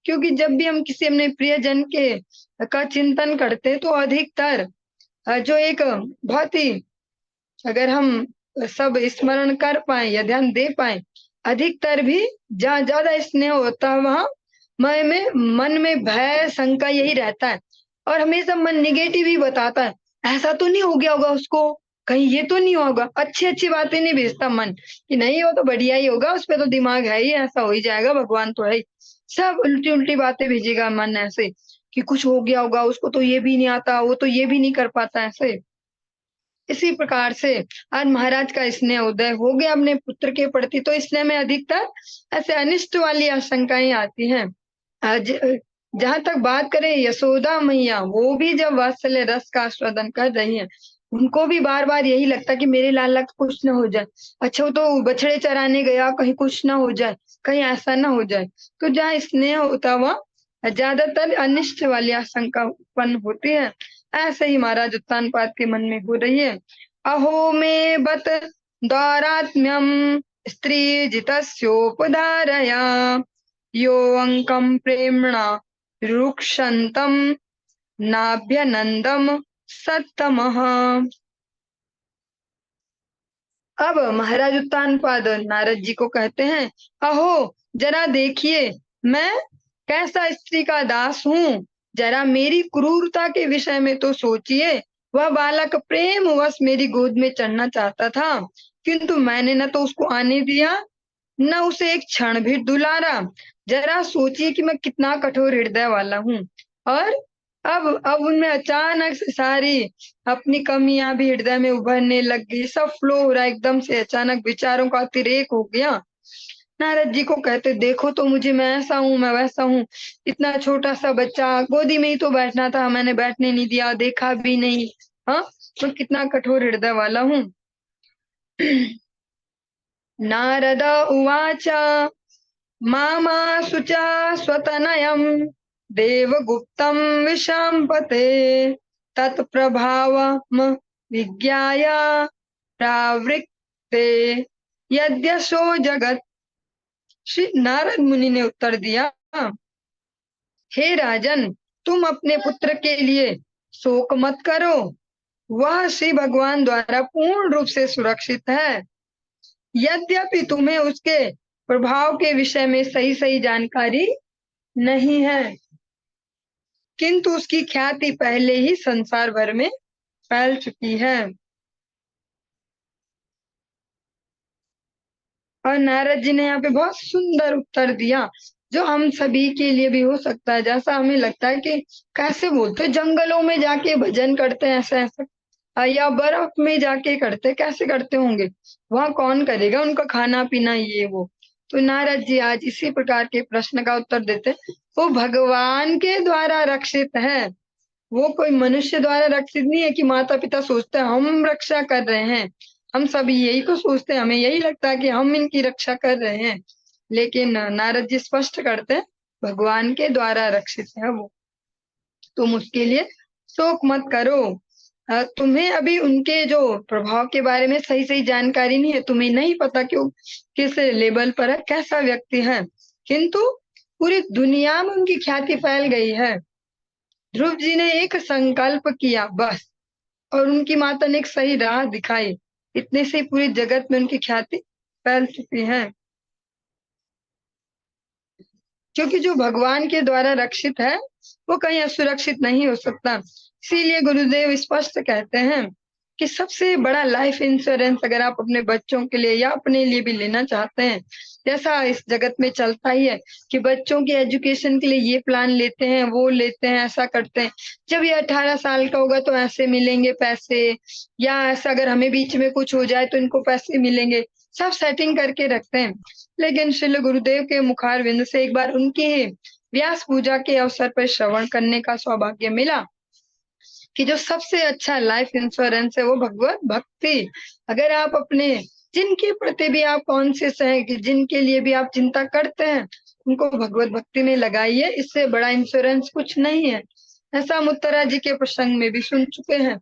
क्योंकि जब भी हम किसी अपने प्रियजन के का चिंतन करते हैं तो अधिकतर जो एक बहुत ही, अगर हम सब स्मरण कर पाए या ध्यान दे पाए, अधिकतर भी जहाँ ज्यादा स्नेह होता है वहां मन में भय शंका यही रहता है, और हमेशा मन निगेटिव ही बताता है, ऐसा तो नहीं हो गया होगा उसको, कहीं ये तो नहीं होगा, अच्छी अच्छी बातें नहीं भेजता मन कि नहीं वो तो बढ़िया ही होगा, उस पर तो दिमाग है ही, ऐसा हो ही जाएगा, भगवान तो है ही। सब उल्टी उल्टी बातें भेजेगा मन ऐसे कि कुछ हो गया होगा, उसको तो ये भी नहीं आता, वो तो ये भी नहीं कर पाता, ऐसे। इसी प्रकार से आज महाराज का स्नेह उदय हो गया अपने पुत्र के प्रति, तो स्नेह में अधिकतर ऐसे अनिष्ट वाली आशंकाएं आती हैं। आज जहां तक बात करें यशोदा मैया, वो भी जब वात्सल्य रस का आस्वादन कर रही हैं, उनको भी बार बार यही लगता कि मेरे लाला को कुछ ना हो जाए, अच्छा वो तो बछड़े चराने गया, कहीं कुछ ना हो जाए, कहीं ऐसा ना हो जाए। तो जहाँ स्नेह होता वह ज्यादातर अनिष्ट वाली आशंका उत्पन्न होती है। ऐसे ही महाराज उत्तानपाद के मन में हो रही है। अहो में बत दौरात्म्यम स्त्री जितस्योपधारया यो अंकम प्रेमणा रुक्षंतम नाभ्यनंदम सत्तमः। अब महाराज उत्तानपाद नारद जी को कहते हैं, अहो जरा देखिए मैं कैसा स्त्री का दास हूँ, जरा मेरी क्रूरता के विषय में तो सोचिए। वह बालक प्रेम वश मेरी गोद में चढ़ना चाहता था, किंतु मैंने न तो उसको आने दिया, न उसे एक क्षण भी दुलारा। जरा सोचिए कि मैं कितना कठोर हृदय वाला हूँ। और अब उनमें अचानक से सारी अपनी कमियां भी हृदय में उभरने लग गई, सब फ्लो हो रहा है एकदम से, अचानक विचारों का अतिरेक हो गया। नारद जी को कहते, देखो तो मुझे, मैं ऐसा हूँ, मैं वैसा हूँ, इतना छोटा सा बच्चा, गोदी में ही तो बैठना था, मैंने बैठने नहीं दिया, देखा भी नहीं, हाँ, तो कितना कठोर हृदय वाला हूँ। नारद उवाच मामासु च स्वतनयम् देवगुप्तं विशाम्पते तत्प्रभावम् विज्ञाय प्रावृत्ते यद्यशो जगत। श्री नारद मुनि ने उत्तर दिया, हे राजन, तुम अपने पुत्र के लिए शोक मत करो, वह श्री भगवान द्वारा पूर्ण रूप से सुरक्षित है। यद्यपि तुम्हें उसके प्रभाव के विषय में सही सही जानकारी नहीं है, किंतु उसकी ख्याति पहले ही संसार भर में फैल चुकी है। और नारद जी ने यहाँ पे बहुत सुंदर उत्तर दिया, जो हम सभी के लिए भी हो सकता है। जैसा हमें लगता है कि कैसे बोलते, जंगलों में जाके भजन करते हैं ऐसा ऐसा, या बर्फ में जाके करते, कैसे करते होंगे, वहां कौन करेगा, उनका खाना पीना ये वो। तो नारद जी आज इसी प्रकार के प्रश्न का उत्तर देते हैं। वो भगवान के द्वारा रक्षित है, वो कोई मनुष्य द्वारा रक्षित नहीं है कि माता पिता सोचते हैं हम रक्षा कर रहे हैं। हम सभी यही तो सोचते हैं, हमें यही लगता है कि हम इनकी रक्षा कर रहे हैं, लेकिन नारद जी स्पष्ट करते हैं भगवान के द्वारा रक्षित है वो, तुम उसके लिए शोक मत करो। तुम्हें अभी उनके जो प्रभाव के बारे में सही सही जानकारी नहीं है, तुम्हें नहीं पता कि वो किस लेवल पर है, कैसा व्यक्ति है, किंतु पूरी दुनिया में उनकी ख्याति फैल गई है। ध्रुव जी ने एक संकल्प किया बस, और उनकी माता ने एक सही राह दिखाई, इतने से पूरी जगत में उनकी ख्याति फैल चुकी है। क्योंकि जो भगवान के द्वारा रक्षित है वो कहीं असुरक्षित नहीं हो सकता। इसीलिए गुरुदेव स्पष्ट कहते हैं कि सबसे बड़ा लाइफ इंश्योरेंस अगर आप अपने बच्चों के लिए या अपने लिए भी लेना चाहते हैं, जैसा इस जगत में चलता ही है कि बच्चों के एजुकेशन के लिए ये प्लान लेते हैं, वो लेते हैं, ऐसा करते हैं, जब ये 18 साल का होगा तो ऐसे मिलेंगे पैसे, या ऐसा अगर हमें बीच में कुछ हो जाए तो इनको पैसे मिलेंगे, सब सेटिंग करके रखते हैं। लेकिन श्रील गुरुदेव के मुखारविंद से एक बार उनकी व्यास पूजा के अवसर पर श्रवण करने का सौभाग्य मिला कि जो सबसे अच्छा लाइफ इंश्योरेंस है वो भगवत भक्ति। अगर आप अपने जिनके प्रति भी आप कॉन्शियस हैं, कि जिनके लिए भी आप चिंता करते हैं, उनको भगवत भक्ति में लगाइए, इससे बड़ा इंश्योरेंस कुछ नहीं है। ऐसा हम उत्तरा जी के प्रसंग में भी सुन चुके हैं।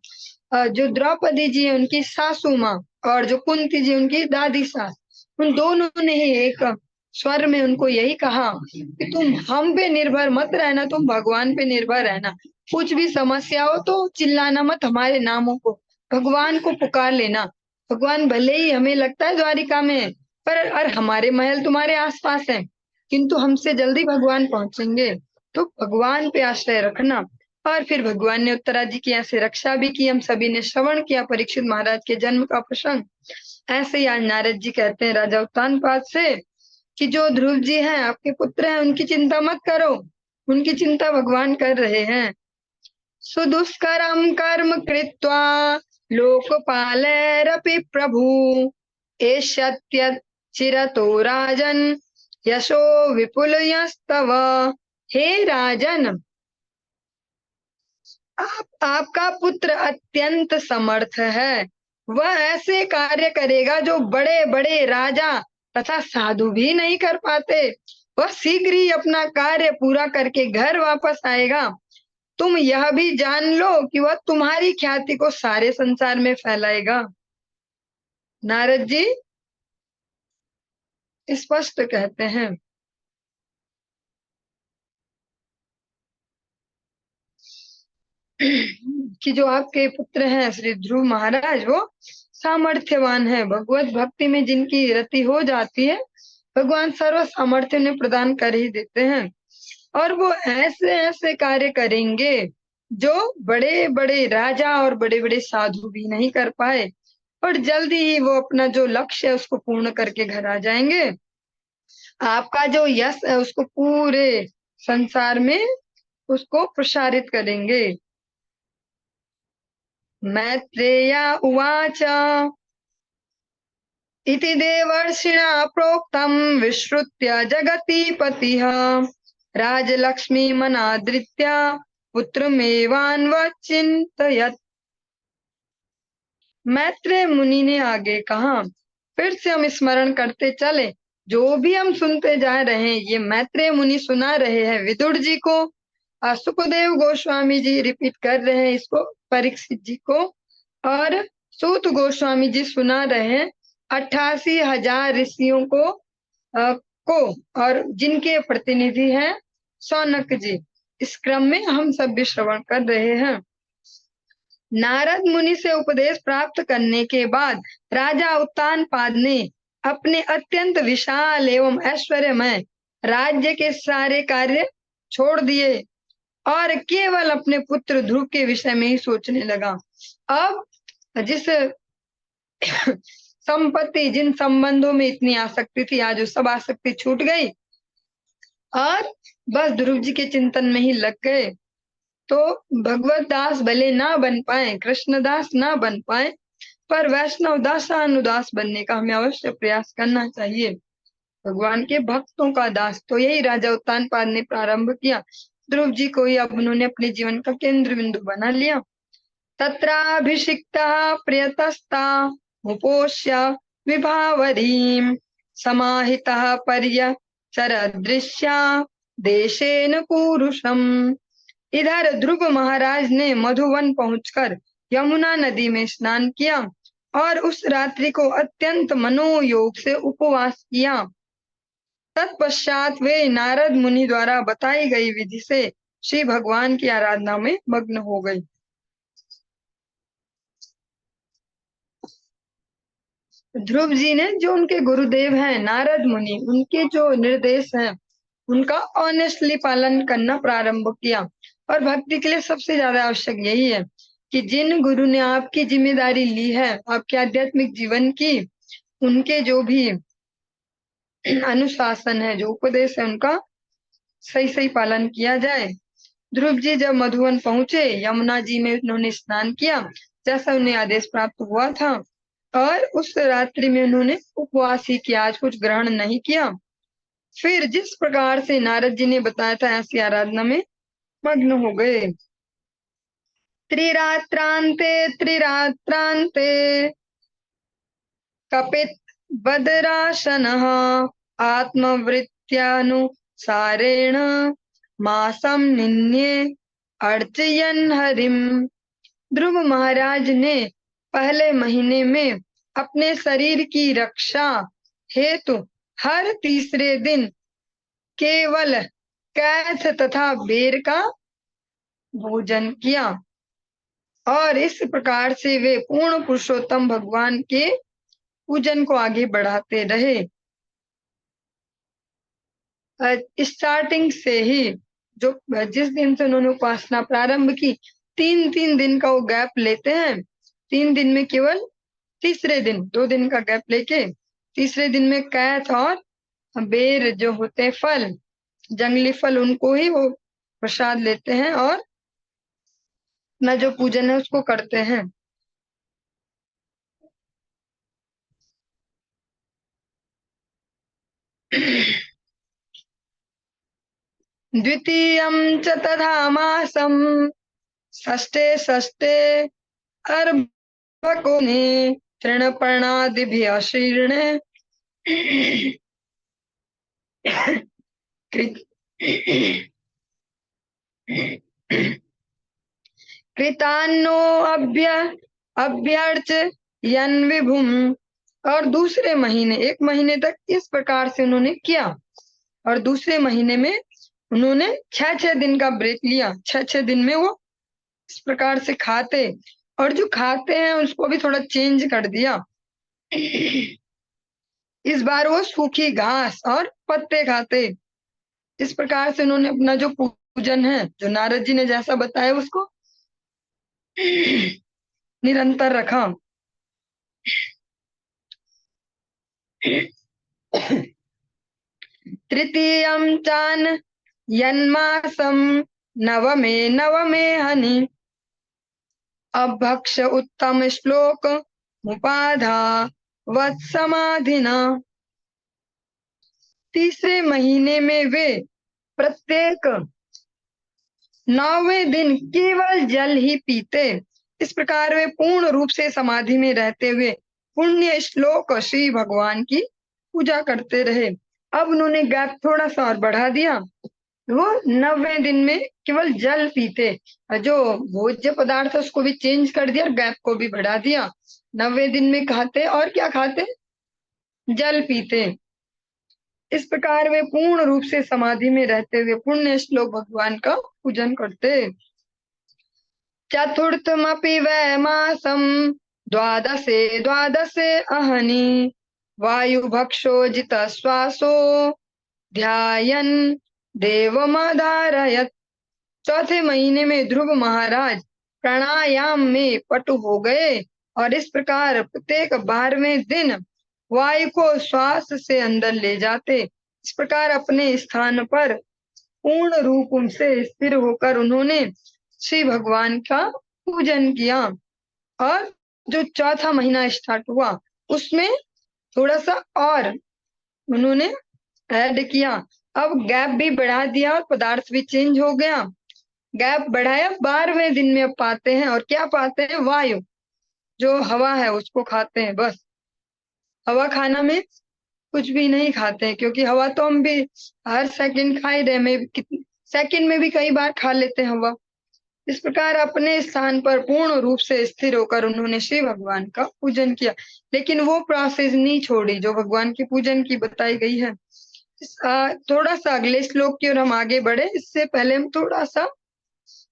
जो द्रौपदी जी है उनकी सासू माँ, और जो कुंती जी उनकी दादी सास, उन दोनों ने ही एक स्वर में उनको यही कहा कि तुम हम पे निर्भर मत रहना, तुम भगवान पे निर्भर रहना। कुछ भी समस्या हो तो चिल्लाना मत हमारे नामों को, भगवान को पुकार लेना। भगवान भले ही हमें लगता है द्वारिका में है, पर और हमारे महल तुम्हारे आसपास हैं, किंतु हमसे जल्दी भगवान पहुंचेंगे। तो भगवान पे आश्रय रखना। और फिर भगवान ने उत्तरा जी की ऐसे रक्षा भी की। हम सभी ने श्रवण किया परीक्षित महाराज के जन्म का प्रसंग। ऐसे ही आज नारद जी कहते हैं राजा उत्तानपाद से कि जो ध्रुव जी हैं आपके पुत्र हैं, उनकी चिंता मत करो, उनकी चिंता भगवान कर रहे हैं। सुदुष्करम कर्म कृत्वा लोकपालैरपि प्रभु एष्यत्य चिरतो राजन यशो विपुल यस्तव। हे राजन, आपका पुत्र अत्यंत समर्थ है, वह ऐसे कार्य करेगा जो बड़े बड़े राजा तथा साधु भी नहीं कर पाते। वह शीघ्र ही अपना कार्य पूरा करके घर वापस आएगा। तुम यह भी जान लो कि वह तुम्हारी ख्याति को सारे संसार में फैलाएगा। नारद जी स्पष्ट कहते हैं कि जो आपके पुत्र हैं श्री ध्रुव महाराज, वो सामर्थ्यवान है। भगवत भक्ति में जिनकी रति हो जाती है, भगवान सर्व सामर्थ्य उन्हें प्रदान कर ही देते हैं। और वो ऐसे ऐसे कार्य करेंगे जो बड़े बड़े राजा और बड़े बड़े साधु भी नहीं कर पाए, और जल्दी ही वो अपना जो लक्ष्य है उसको पूर्ण करके घर आ जाएंगे। आपका जो यश है उसको पूरे संसार में उसको प्रसारित करेंगे। मैत्रेया उवाच इति देवर्षिणा प्रोक्तम् विश्रुत्य जगतीपतिः राजलक्ष्मीमनादृत्य पुत्रमेवान्वचिन्तयत्। मैत्रेय मुनि ने आगे कहा, फिर से हम स्मरण करते चले, जो भी हम सुनते जा रहे हैं ये मैत्रेय मुनि सुना रहे हैं विदुर जी को, सुखदेव गोस्वामी जी रिपीट कर रहे हैं इसको परीक्षित जी को, और सूत गोस्वामी जी सुना रहे हैं 88,000 ऋषियों को, और जिनके प्रतिनिधि हैं सौनक जी। इस क्रम में हम सब भी श्रवण कर रहे हैं। नारद मुनि से उपदेश प्राप्त करने के बाद राजा उत्तानपाद ने अपने अत्यंत विशाल एवं ऐश्वर्यमय राज्य के सारे कार्य छोड़ दिए और केवल अपने पुत्र ध्रुव के विषय में ही सोचने लगा। अब जिस संपत्ति, जिन संबंधों में इतनी आसक्ति थी, आज वो सब आसक्ति छूट गई और बस ध्रुव जी के चिंतन में ही लग गए। तो भगवत दास भले ना बन पाए, कृष्णदास ना बन पाए, पर वैष्णव दासानुदास बनने का हमें अवश्य प्रयास करना चाहिए। भगवान के भक्तों का दास, तो यही राजा उत्तानपाद ने प्रारंभ किया। ध्रुव जी को ही अब उन्होंने अपने जीवन का केंद्र बिंदु बना लिया। तत्राभिषिक्तः प्रियतस्ता मुपोष्य विभावरीं समाहितः पर्यचरदृश्या देशेन पुरुषम्। इधर ध्रुव महाराज ने मधुवन पहुंचकर यमुना नदी में स्नान किया और उस रात्रि को अत्यंत मनोयोग से उपवास किया। तत्पश्चात वे नारद मुनि द्वारा बताई गई विधि से श्री भगवान की आराधना में मग्न हो गई। ध्रुव जी ने जो उनके गुरुदेव हैं नारद मुनि, उनके जो निर्देश हैं उनका ऑनेस्टली पालन करना प्रारंभ किया। और भक्ति के लिए सबसे ज्यादा आवश्यक यही है कि जिन गुरु ने आपकी जिम्मेदारी ली है आपके आध्यात्मिक जीवन की, उनके जो भी अनुशासन है, जो उपदेश है, उनका सही सही पालन किया जाए। ध्रुव जी जब मधुवन पहुंचे, यमुना जी में उन्होंने स्नान किया जैसा उन्हें आदेश प्राप्त हुआ था, और उस रात्रि में उन्होंने उपवास ही किया, आज कुछ ग्रहण नहीं किया। फिर जिस प्रकार से नारद जी ने बताया था ऐसी आराधना में मग्न हो गए। त्रिरात्रांते त्रिरात्रांते कपित बदराशनः आत्मवृत्त्यानुसारेण मासम निन्ये अर्चयन हरिम। ध्रुव महाराज ने पहले महीने में अपने शरीर की रक्षा हेतु हर तीसरे दिन केवल कैथ तथा बेर का भोजन किया और इस प्रकार से वे पूर्ण पुरुषोत्तम भगवान के पूजन को आगे बढ़ाते रहे। स्टार्टिंग से ही जो जिस दिन से उन्होंने उपासना प्रारंभ की, 3-3 दिन का वो गैप लेते हैं। 3 दिन में केवल तीसरे दिन 2 दिन का गैप लेके तीसरे दिन में कैथ और बेर जो होते हैं फल, जंगली फल, उनको ही वो प्रसाद लेते हैं और अपना जो पूजन है उसको करते हैं। द्वितीयं च तथा मासं षष्ठे षष्ठे अर्भकोने तृणपर्णादिभ्यः शीर्णे कृतान्नो अभ्यर्च यन विभुम। और दूसरे महीने, 1 महीने तक इस प्रकार से उन्होंने किया और दूसरे महीने में उन्होंने 6-6 दिन का ब्रेक लिया। 6-6 दिन में वो इस प्रकार से खाते, और जो खाते हैं उसको भी थोड़ा चेंज कर दिया। इस बार वो सूखी घास और पत्ते खाते। इस प्रकार से उन्होंने अपना जो पूजन है, जो नारद जी ने जैसा बताया, उसको निरंतर रखा। तृतीयं चान यन्मासं नवमे नवमे हनि अभक्ष उत्तम श्लोक मुपाधा वत्समाधिना। तीसरे महीने में वे प्रत्येक 9वें दिन केवल जल ही पीते। इस प्रकार वे पूर्ण रूप से समाधि में रहते हुए पुण्य श्लोक श्री भगवान की पूजा करते रहे। अब उन्होंने गैप थोड़ा सा और बढ़ा दिया, वो 9वें दिन में केवल जल पीते। जो भोज्य पदार्थ उसको भी चेंज कर दिया, गैप को भी बढ़ा दिया। 9वें दिन में खाते और क्या खाते, जल पीते। इस प्रकार वे पूर्ण रूप से समाधि में रहते हुए पुण्य श्लोक भगवान का पूजन करते। चतुर्थमपि वै मासं द्वादशे द्वादशे अहनि वायुभक्षो जितश्वासो ध्यायन् देवमधारयत्। चौथे महीने में ध्रुव महाराज प्राणायाम में पटु हो गए और इस प्रकार प्रत्येक 12वें दिन वायु को श्वास से अंदर ले जाते। इस प्रकार अपने स्थान पर पूर्ण रूप से स्थिर होकर उन्होंने श्री भगवान का पूजन किया। और जो चौथा महीना स्टार्ट हुआ उसमें थोड़ा सा और उन्होंने ऐड किया। अब गैप भी बढ़ा दिया और पदार्थ भी चेंज हो गया। गैप बढ़ाया, 12वें दिन में अब पाते हैं, और क्या पाते हैं? वायु, जो हवा है उसको खाते हैं। बस हवा खाना में कुछ भी नहीं खाते हैं, क्योंकि हवा तो हम भी हर सेकंड खा ही रहे, में कितने सेकंड में भी कई बार खा लेते हैं हवा। इस प्रकार अपने स्थान पर पूर्ण रूप से स्थिर होकर उन्होंने श्री भगवान का पूजन किया, लेकिन वो प्रोसेस नहीं छोड़ी जो भगवान के पूजन की बताई गई है। थोड़ा सा अगले श्लोक की ओर हम आगे बढ़े, इससे पहले हम थोड़ा सा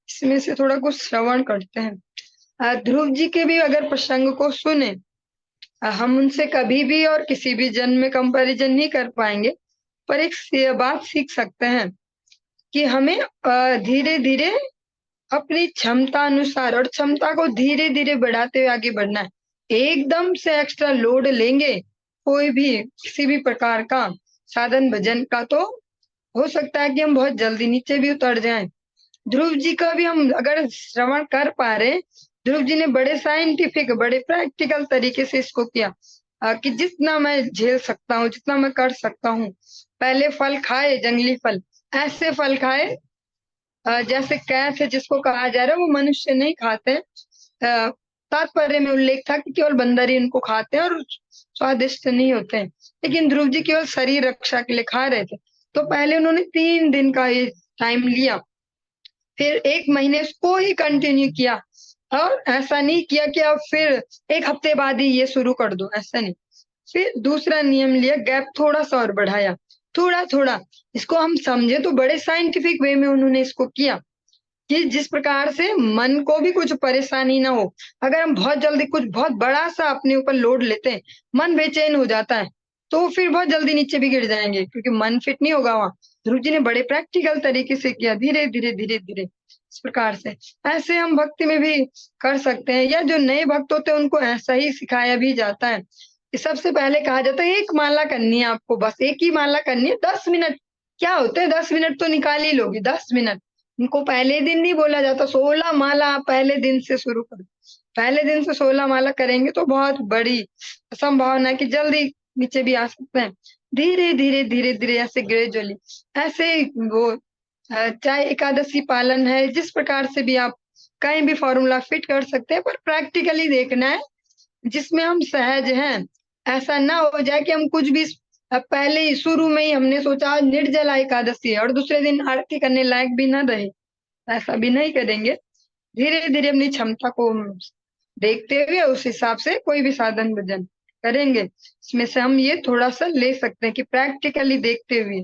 इसमें से थोड़ा कुछ श्रवण करते हैं। ध्रुव जी के भी अगर प्रसंग को सुने, हम उनसे कभी भी और किसी भी जन्म में कंपैरिजन नहीं कर पाएंगे, पर एक बात सीख सकते हैं कि हमें धीरे धीरे अपनी क्षमता अनुसार और क्षमता को धीरे धीरे बढ़ाते हुए आगे बढ़ना है। एकदम से एक्स्ट्रा लोड लेंगे कोई भी किसी भी प्रकार का साधन भजन का, तो हो सकता है कि हम बहुत जल्दी नीचे भी उतर जाएं। ध्रुव जी का भी हम अगर श्रवण कर पा रहे, ध्रुव जी ने बड़े साइंटिफिक बड़े प्रैक्टिकल तरीके से इसको किया, कि जितना मैं झेल सकता हूँ, जितना मैं कर सकता हूँ। पहले फल खाए, जंगली फल, ऐसे फल खाए जैसे कैथ है जिसको कहा जा रहा है, वो मनुष्य नहीं खाते। तात्पर्य में उल्लेख था कि केवल बंदर ही इनको खाते हैं और स्वादिष्ट नहीं होते हैं, लेकिन ध्रुव जी केवल शरीर रक्षा के लिए खा रहे थे। तो पहले उन्होंने 3 दिन का ये टाइम लिया, फिर 1 महीने इसको ही कंटिन्यू किया, और ऐसा नहीं किया कि अब फिर 1 हफ्ते बाद ही ये शुरू कर दो, ऐसा नहीं। फिर दूसरा नियम लिया, गैप थोड़ा सा और बढ़ाया, थोड़ा थोड़ा। इसको हम समझे तो बड़े साइंटिफिक वे में उन्होंने इसको किया, कि जिस प्रकार से मन को भी कुछ परेशानी ना हो। अगर हम बहुत जल्दी कुछ बहुत बड़ा सा अपने ऊपर लोड लेते हैं, मन बेचैन हो जाता है, तो फिर बहुत जल्दी नीचे भी गिर जाएंगे, क्योंकि मन फिट नहीं होगा वहां। ध्रुव जी ने बड़े प्रैक्टिकल तरीके से किया, धीरे धीरे धीरे धीरे, इस प्रकार से। ऐसे हम भक्ति में भी कर सकते हैं, या जो नए भक्त होते हैं उनको ऐसा ही सिखाया भी जाता है। सबसे पहले कहा जाता है 1 माला करनी है आपको, बस 1 ही माला करनी है, 10 मिनट क्या होते हैं, 10 मिनट तो निकाल ही लोगी, 10 मिनट। इनको पहले दिन नहीं बोला जाता, 16 माला आप पहले दिन से शुरू करो। पहले दिन से 16 माला करेंगे तो बहुत बड़ी संभावना है कि जल्दी नीचे भी आ सकते हैं। धीरे धीरे धीरे धीरे ऐसे ग्रेजुअली, ऐसे वो चाहे एकादशी पालन है, जिस प्रकार से भी आप कहीं भी फॉर्मूला फिट कर सकते हैं, पर प्रैक्टिकली देखना है जिसमें हम सहज हैं। ऐसा ना हो जाए कि हम कुछ भी पहले ही शुरू में ही हमने सोचा आज निर्जला एकादशी है और दूसरे दिन आरती करने लायक भी ना रहे, ऐसा भी नहीं करेंगे। धीरे धीरे अपनी क्षमता को देखते हुए उस हिसाब से कोई भी साधन भजन करेंगे। इसमें से हम ये थोड़ा सा ले सकते हैं कि प्रैक्टिकली देखते हुए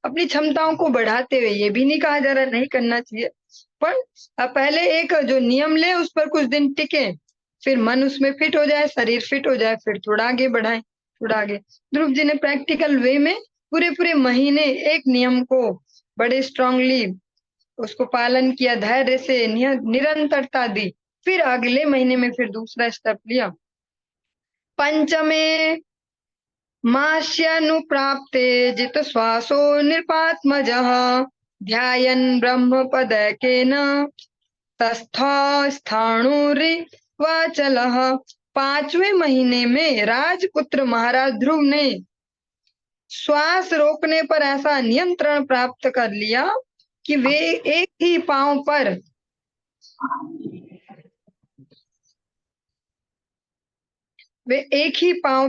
अपनी क्षमताओं को बढ़ाते हुए, ये भी नहीं कहा जा रहा नहीं करना चाहिए, पर पहले एक जो नियम ले उस पर कुछ दिन टिके, फिर मन उसमें फिट हो जाए, शरीर फिट हो जाए, फिर थोड़ा आगे बढ़ाएं, थोड़ा आगे। ध्रुव जी ने प्रैक्टिकल वे में पूरे पूरे महीने एक नियम को बड़े स्ट्रांगली उसको पालन किया, धैर्य से निरंतरता दी, फिर अगले महीने में फिर दूसरा स्टेप लिया। पंचमे मास्यानुप्राप्ते जित श्वासो निपात्मजः ध्यायन् ब्रह्मपदैकेन तस्थाणुरिवाचलः। 5वें महीने में राजपुत्र महाराज ध्रुव ने श्वास रोकने पर ऐसा नियंत्रण प्राप्त कर लिया कि वे एक ही पांव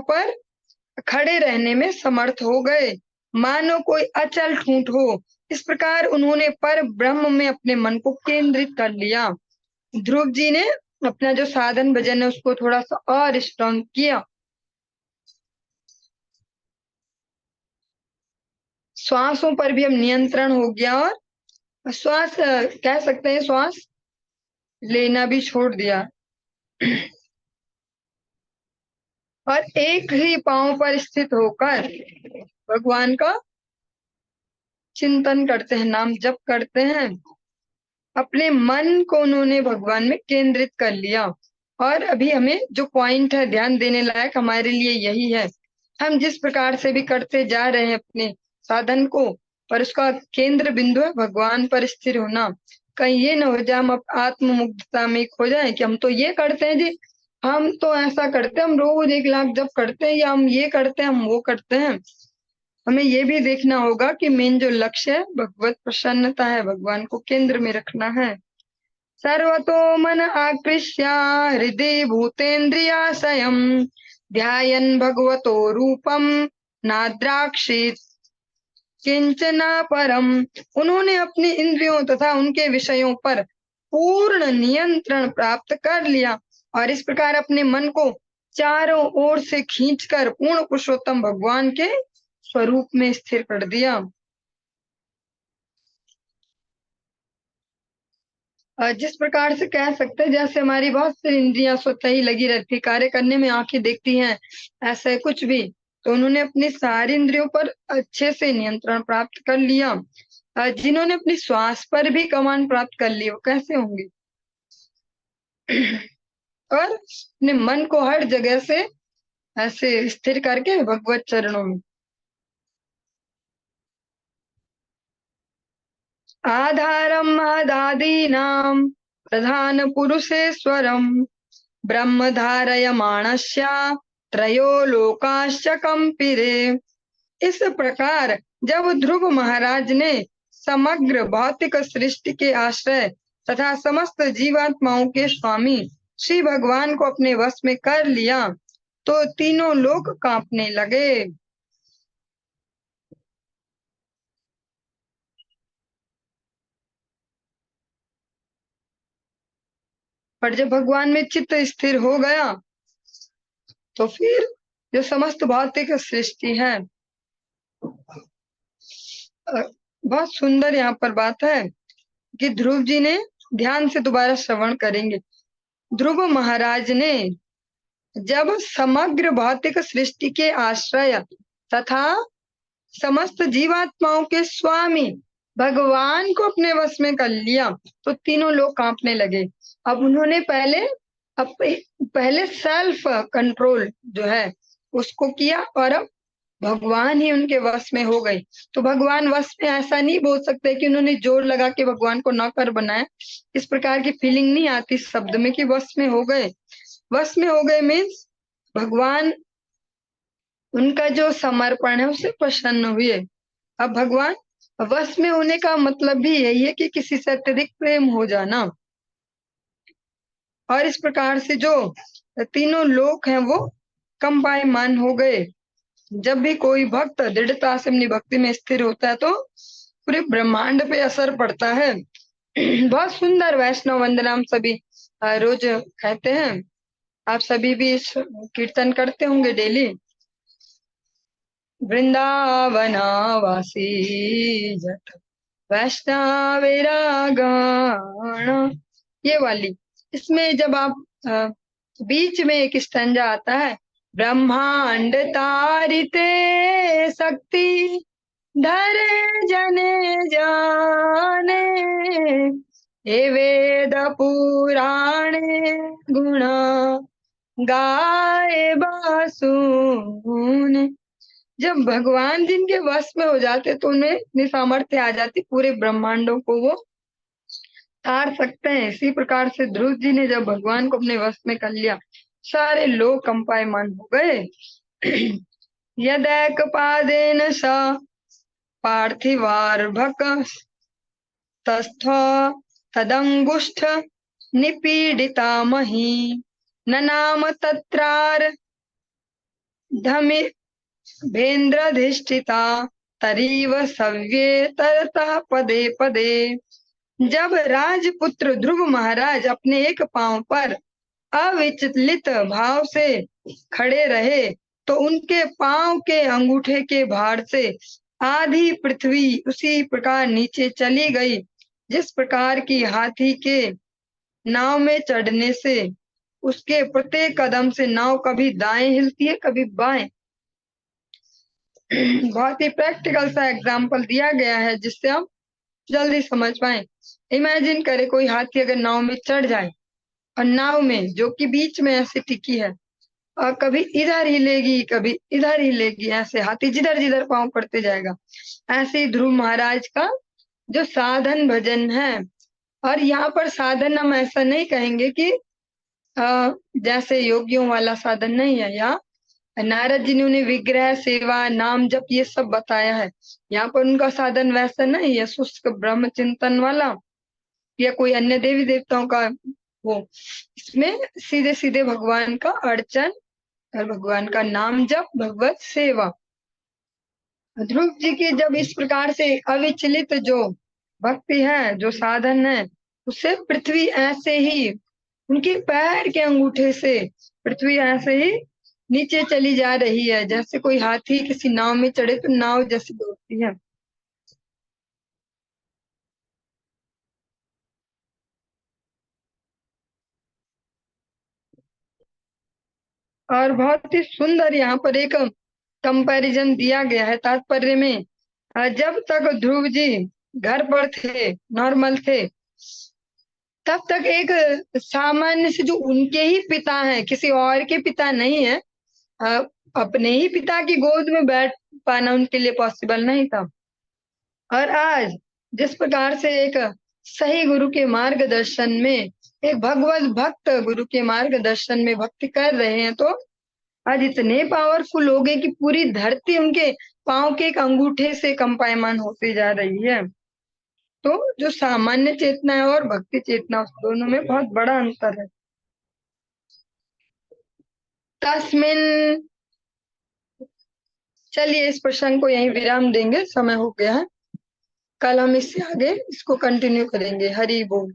पर खड़े रहने में समर्थ हो गए, मानो कोई अचल ठूंठ हो। इस प्रकार उन्होंने पर ब्रह्म में अपने मन को केंद्रित कर लिया। ध्रुव जी ने अपना जो साधन भजन है उसको थोड़ा सा और स्ट्रॉन्ग किया। श्वासों पर भी अब नियंत्रण हो गया और श्वास कह सकते हैं श्वास लेना भी छोड़ दिया और एक ही पांव पर स्थित होकर भगवान का चिंतन करते हैं, नाम जप करते हैं। अपने मन को उन्होंने भगवान में केंद्रित कर लिया। और अभी हमें जो पॉइंट है ध्यान देने लायक हमारे लिए यही है, हम जिस प्रकार से भी करते जा रहे हैं अपने साधन को, पर उसका केंद्र बिंदु है भगवान पर स्थिर होना। कहीं ये ना हो जाए हम आत्म मुग्धता में खो जाए कि हम तो ये करते हैं जी, हम तो ऐसा करते हैं, हम रोज 1 लाख जप करते हैं, या हम ये करते हैं, हम वो करते हैं। हमें ये भी देखना होगा कि मेन जो लक्ष्य है भगवत प्रसन्नता है, भगवान को केंद्र में रखना है। सर्वतो मन आकृष्य हृदय भूतेन्द्रियाशयम् ध्यायन् भगवतो रूपम नाद्राक्षित किंचना परम। उन्होंने अपनी इंद्रियों तथा उनके विषयों पर पूर्ण नियंत्रण प्राप्त कर लिया और इस प्रकार अपने मन को चारों ओर से खींचकर पूर्ण पुरुषोत्तम भगवान के स्वरूप में स्थिर कर दिया। जिस प्रकार से कह सकते हैं जैसे हमारी बहुत सी इंद्रियां स्वतः ही लगी रहती, कार्य करने में आंखें देखती हैं, ऐसे कुछ भी, तो उन्होंने अपनी सारी इंद्रियों पर अच्छे से नियंत्रण प्राप्त कर लिया। जिन्होंने अपनी श्वास पर भी कमांड प्राप्त कर ली वो कैसे होंगे और अपने मन को हर जगह से ऐसे स्थिर करके भगवत चरणों में। आधारम महदादीनां प्रधान पुरुषेश्वरम ब्रह्म धारयमाणस्य त्रयो लोकाश्च कंपिरे। इस प्रकार जब ध्रुव महाराज ने समग्र भौतिक सृष्टि के आश्रय तथा समस्त जीवात्माओं के स्वामी श्री भगवान को अपने वश में कर लिया तो तीनों लोक कांपने लगे। पर जब भगवान में चित्त स्थिर हो गया तो फिर जो समस्त भौतिक सृष्टि है, बहुत सुंदर यहाँ पर बात है कि ध्रुव जी ने ध्यान से दोबारा श्रवण करेंगे। ध्रुव महाराज ने जब समग्र भौतिक सृष्टि के आश्रय तथा समस्त जीवात्माओं के स्वामी भगवान को अपने वश में कर लिया तो तीनों लोग कांपने लगे। अब उन्होंने पहले सेल्फ कंट्रोल जो है उसको किया और अब भगवान ही उनके वश में हो गए। तो भगवान वश में ऐसा नहीं बोल सकते कि उन्होंने जोर लगा के भगवान को नौकर बनाया, इस प्रकार की फीलिंग नहीं आती शब्द में कि वश में हो गए। वश में हो गए मीन्स भगवान उनका जो समर्पण है उससे प्रसन्न हुए। अब भगवान वश में होने का मतलब भी यही है कि किसी से अत्यधिक प्रेम हो जाना। और इस प्रकार से जो तीनों लोक हैं वो कंपायमान हो गए। जब भी कोई भक्त दृढ़ता से अपनी भक्ति में स्थिर होता है तो पूरे ब्रह्मांड पे असर पड़ता है। बहुत सुंदर वैष्णव वंदना हम सभी रोज कहते हैं, आप सभी भी इस कीर्तन करते होंगे डेली। वृंदावनावासी जट वैष्णवेरागण, ये वाली। इसमें जब आप बीच में एक स्टैंजा आता है, ब्रह्मांड तारिते शक्ति धरे जने जाने हे वेद पुराणे गुण गाए बासुने। जब भगवान जिनके वश में हो जाते तो उन्हें इतनी सामर्थ्य आ जाती पूरे ब्रह्मांडों को वो तार सकते हैं। इसी प्रकार से ध्रुव जी ने जब भगवान को अपने वश में कर लिया सारे लोग कंपायमान हो गए। यदैक पादेन स पार्थिवार्भक तस्थ तदंगुष्ठ निपीडिता मही ननाम तत्रार धमि भेन्द्रधिष्ठिता तरीव सव्ये तरतः पदे पदे। जब राजपुत्र ध्रुव महाराज अपने एक पांव पर अविचलित भाव से खड़े रहे तो उनके पांव के अंगूठे के भार से आधी पृथ्वी उसी प्रकार नीचे चली गई जिस प्रकार की हाथी के नाव में चढ़ने से उसके प्रत्येक कदम से नाव कभी दाएं हिलती है कभी बाएं। बहुत ही प्रैक्टिकल सा एग्जाम्पल दिया गया है जिससे हम जल्दी समझ पाए। इमेजिन करें कोई हाथी अगर नाव में चढ़ जाए और नाव में जो कि बीच में ऐसे टिकी है और कभी इधर हिलेगी कभी इधर हिलेगी, ऐसे हाथी जिधर जिधर पांव पड़ते जाएगा। ऐसे ही ध्रुव महाराज का जो साधन भजन है, और यहाँ पर साधन हम ऐसा नहीं कहेंगे कि जैसे योगियों वाला साधन नहीं है। यहाँ नारद जी ने उन्हें विग्रह सेवा नाम जप ये सब बताया है। यहाँ पर उनका साधन वैसा नहीं है शुष्क ब्रह्म चिंतन वाला या कोई अन्य देवी देवताओं का वो। इसमें सीधे सीधे भगवान का अर्चन और भगवान का नाम जप भगवत सेवा। ध्रुव जी की जब इस प्रकार से अविचलित जो भक्ति है जो साधन है उससे पृथ्वी ऐसे ही उनके पैर के अंगूठे से पृथ्वी ऐसे ही नीचे चली जा रही है जैसे कोई हाथी किसी नाव में चढ़े तो नाव जैसे दौड़ती है। और बहुत ही सुंदर यहाँ पर एक कंपैरिजन दिया गया है तात्पर्य में। जब तक ध्रुव जी घर पर थे नॉर्मल थे तब तक एक सामान्य से जो उनके ही पिता हैं किसी और के पिता नहीं है, अ, अपने ही पिता की गोद में बैठ पाना उनके लिए पॉसिबल नहीं था। और आज जिस प्रकार से एक सही गुरु के मार्गदर्शन में एक भगवत भक्त गुरु के मार्गदर्शन में भक्ति कर रहे हैं तो आज इतने पावरफुल हो गए कि पूरी धरती उनके पांव के एक अंगूठे से कंपायमान होती जा रही है। तो जो सामान्य चेतना है और भक्ति चेतना उस दोनों में बहुत बड़ा अंतर है। तस्मिन, चलिए इस प्रसंग को यहीं विराम देंगे, समय हो गया है। कल हम इससे आगे इसको कंटिन्यू करेंगे। हरि बोल।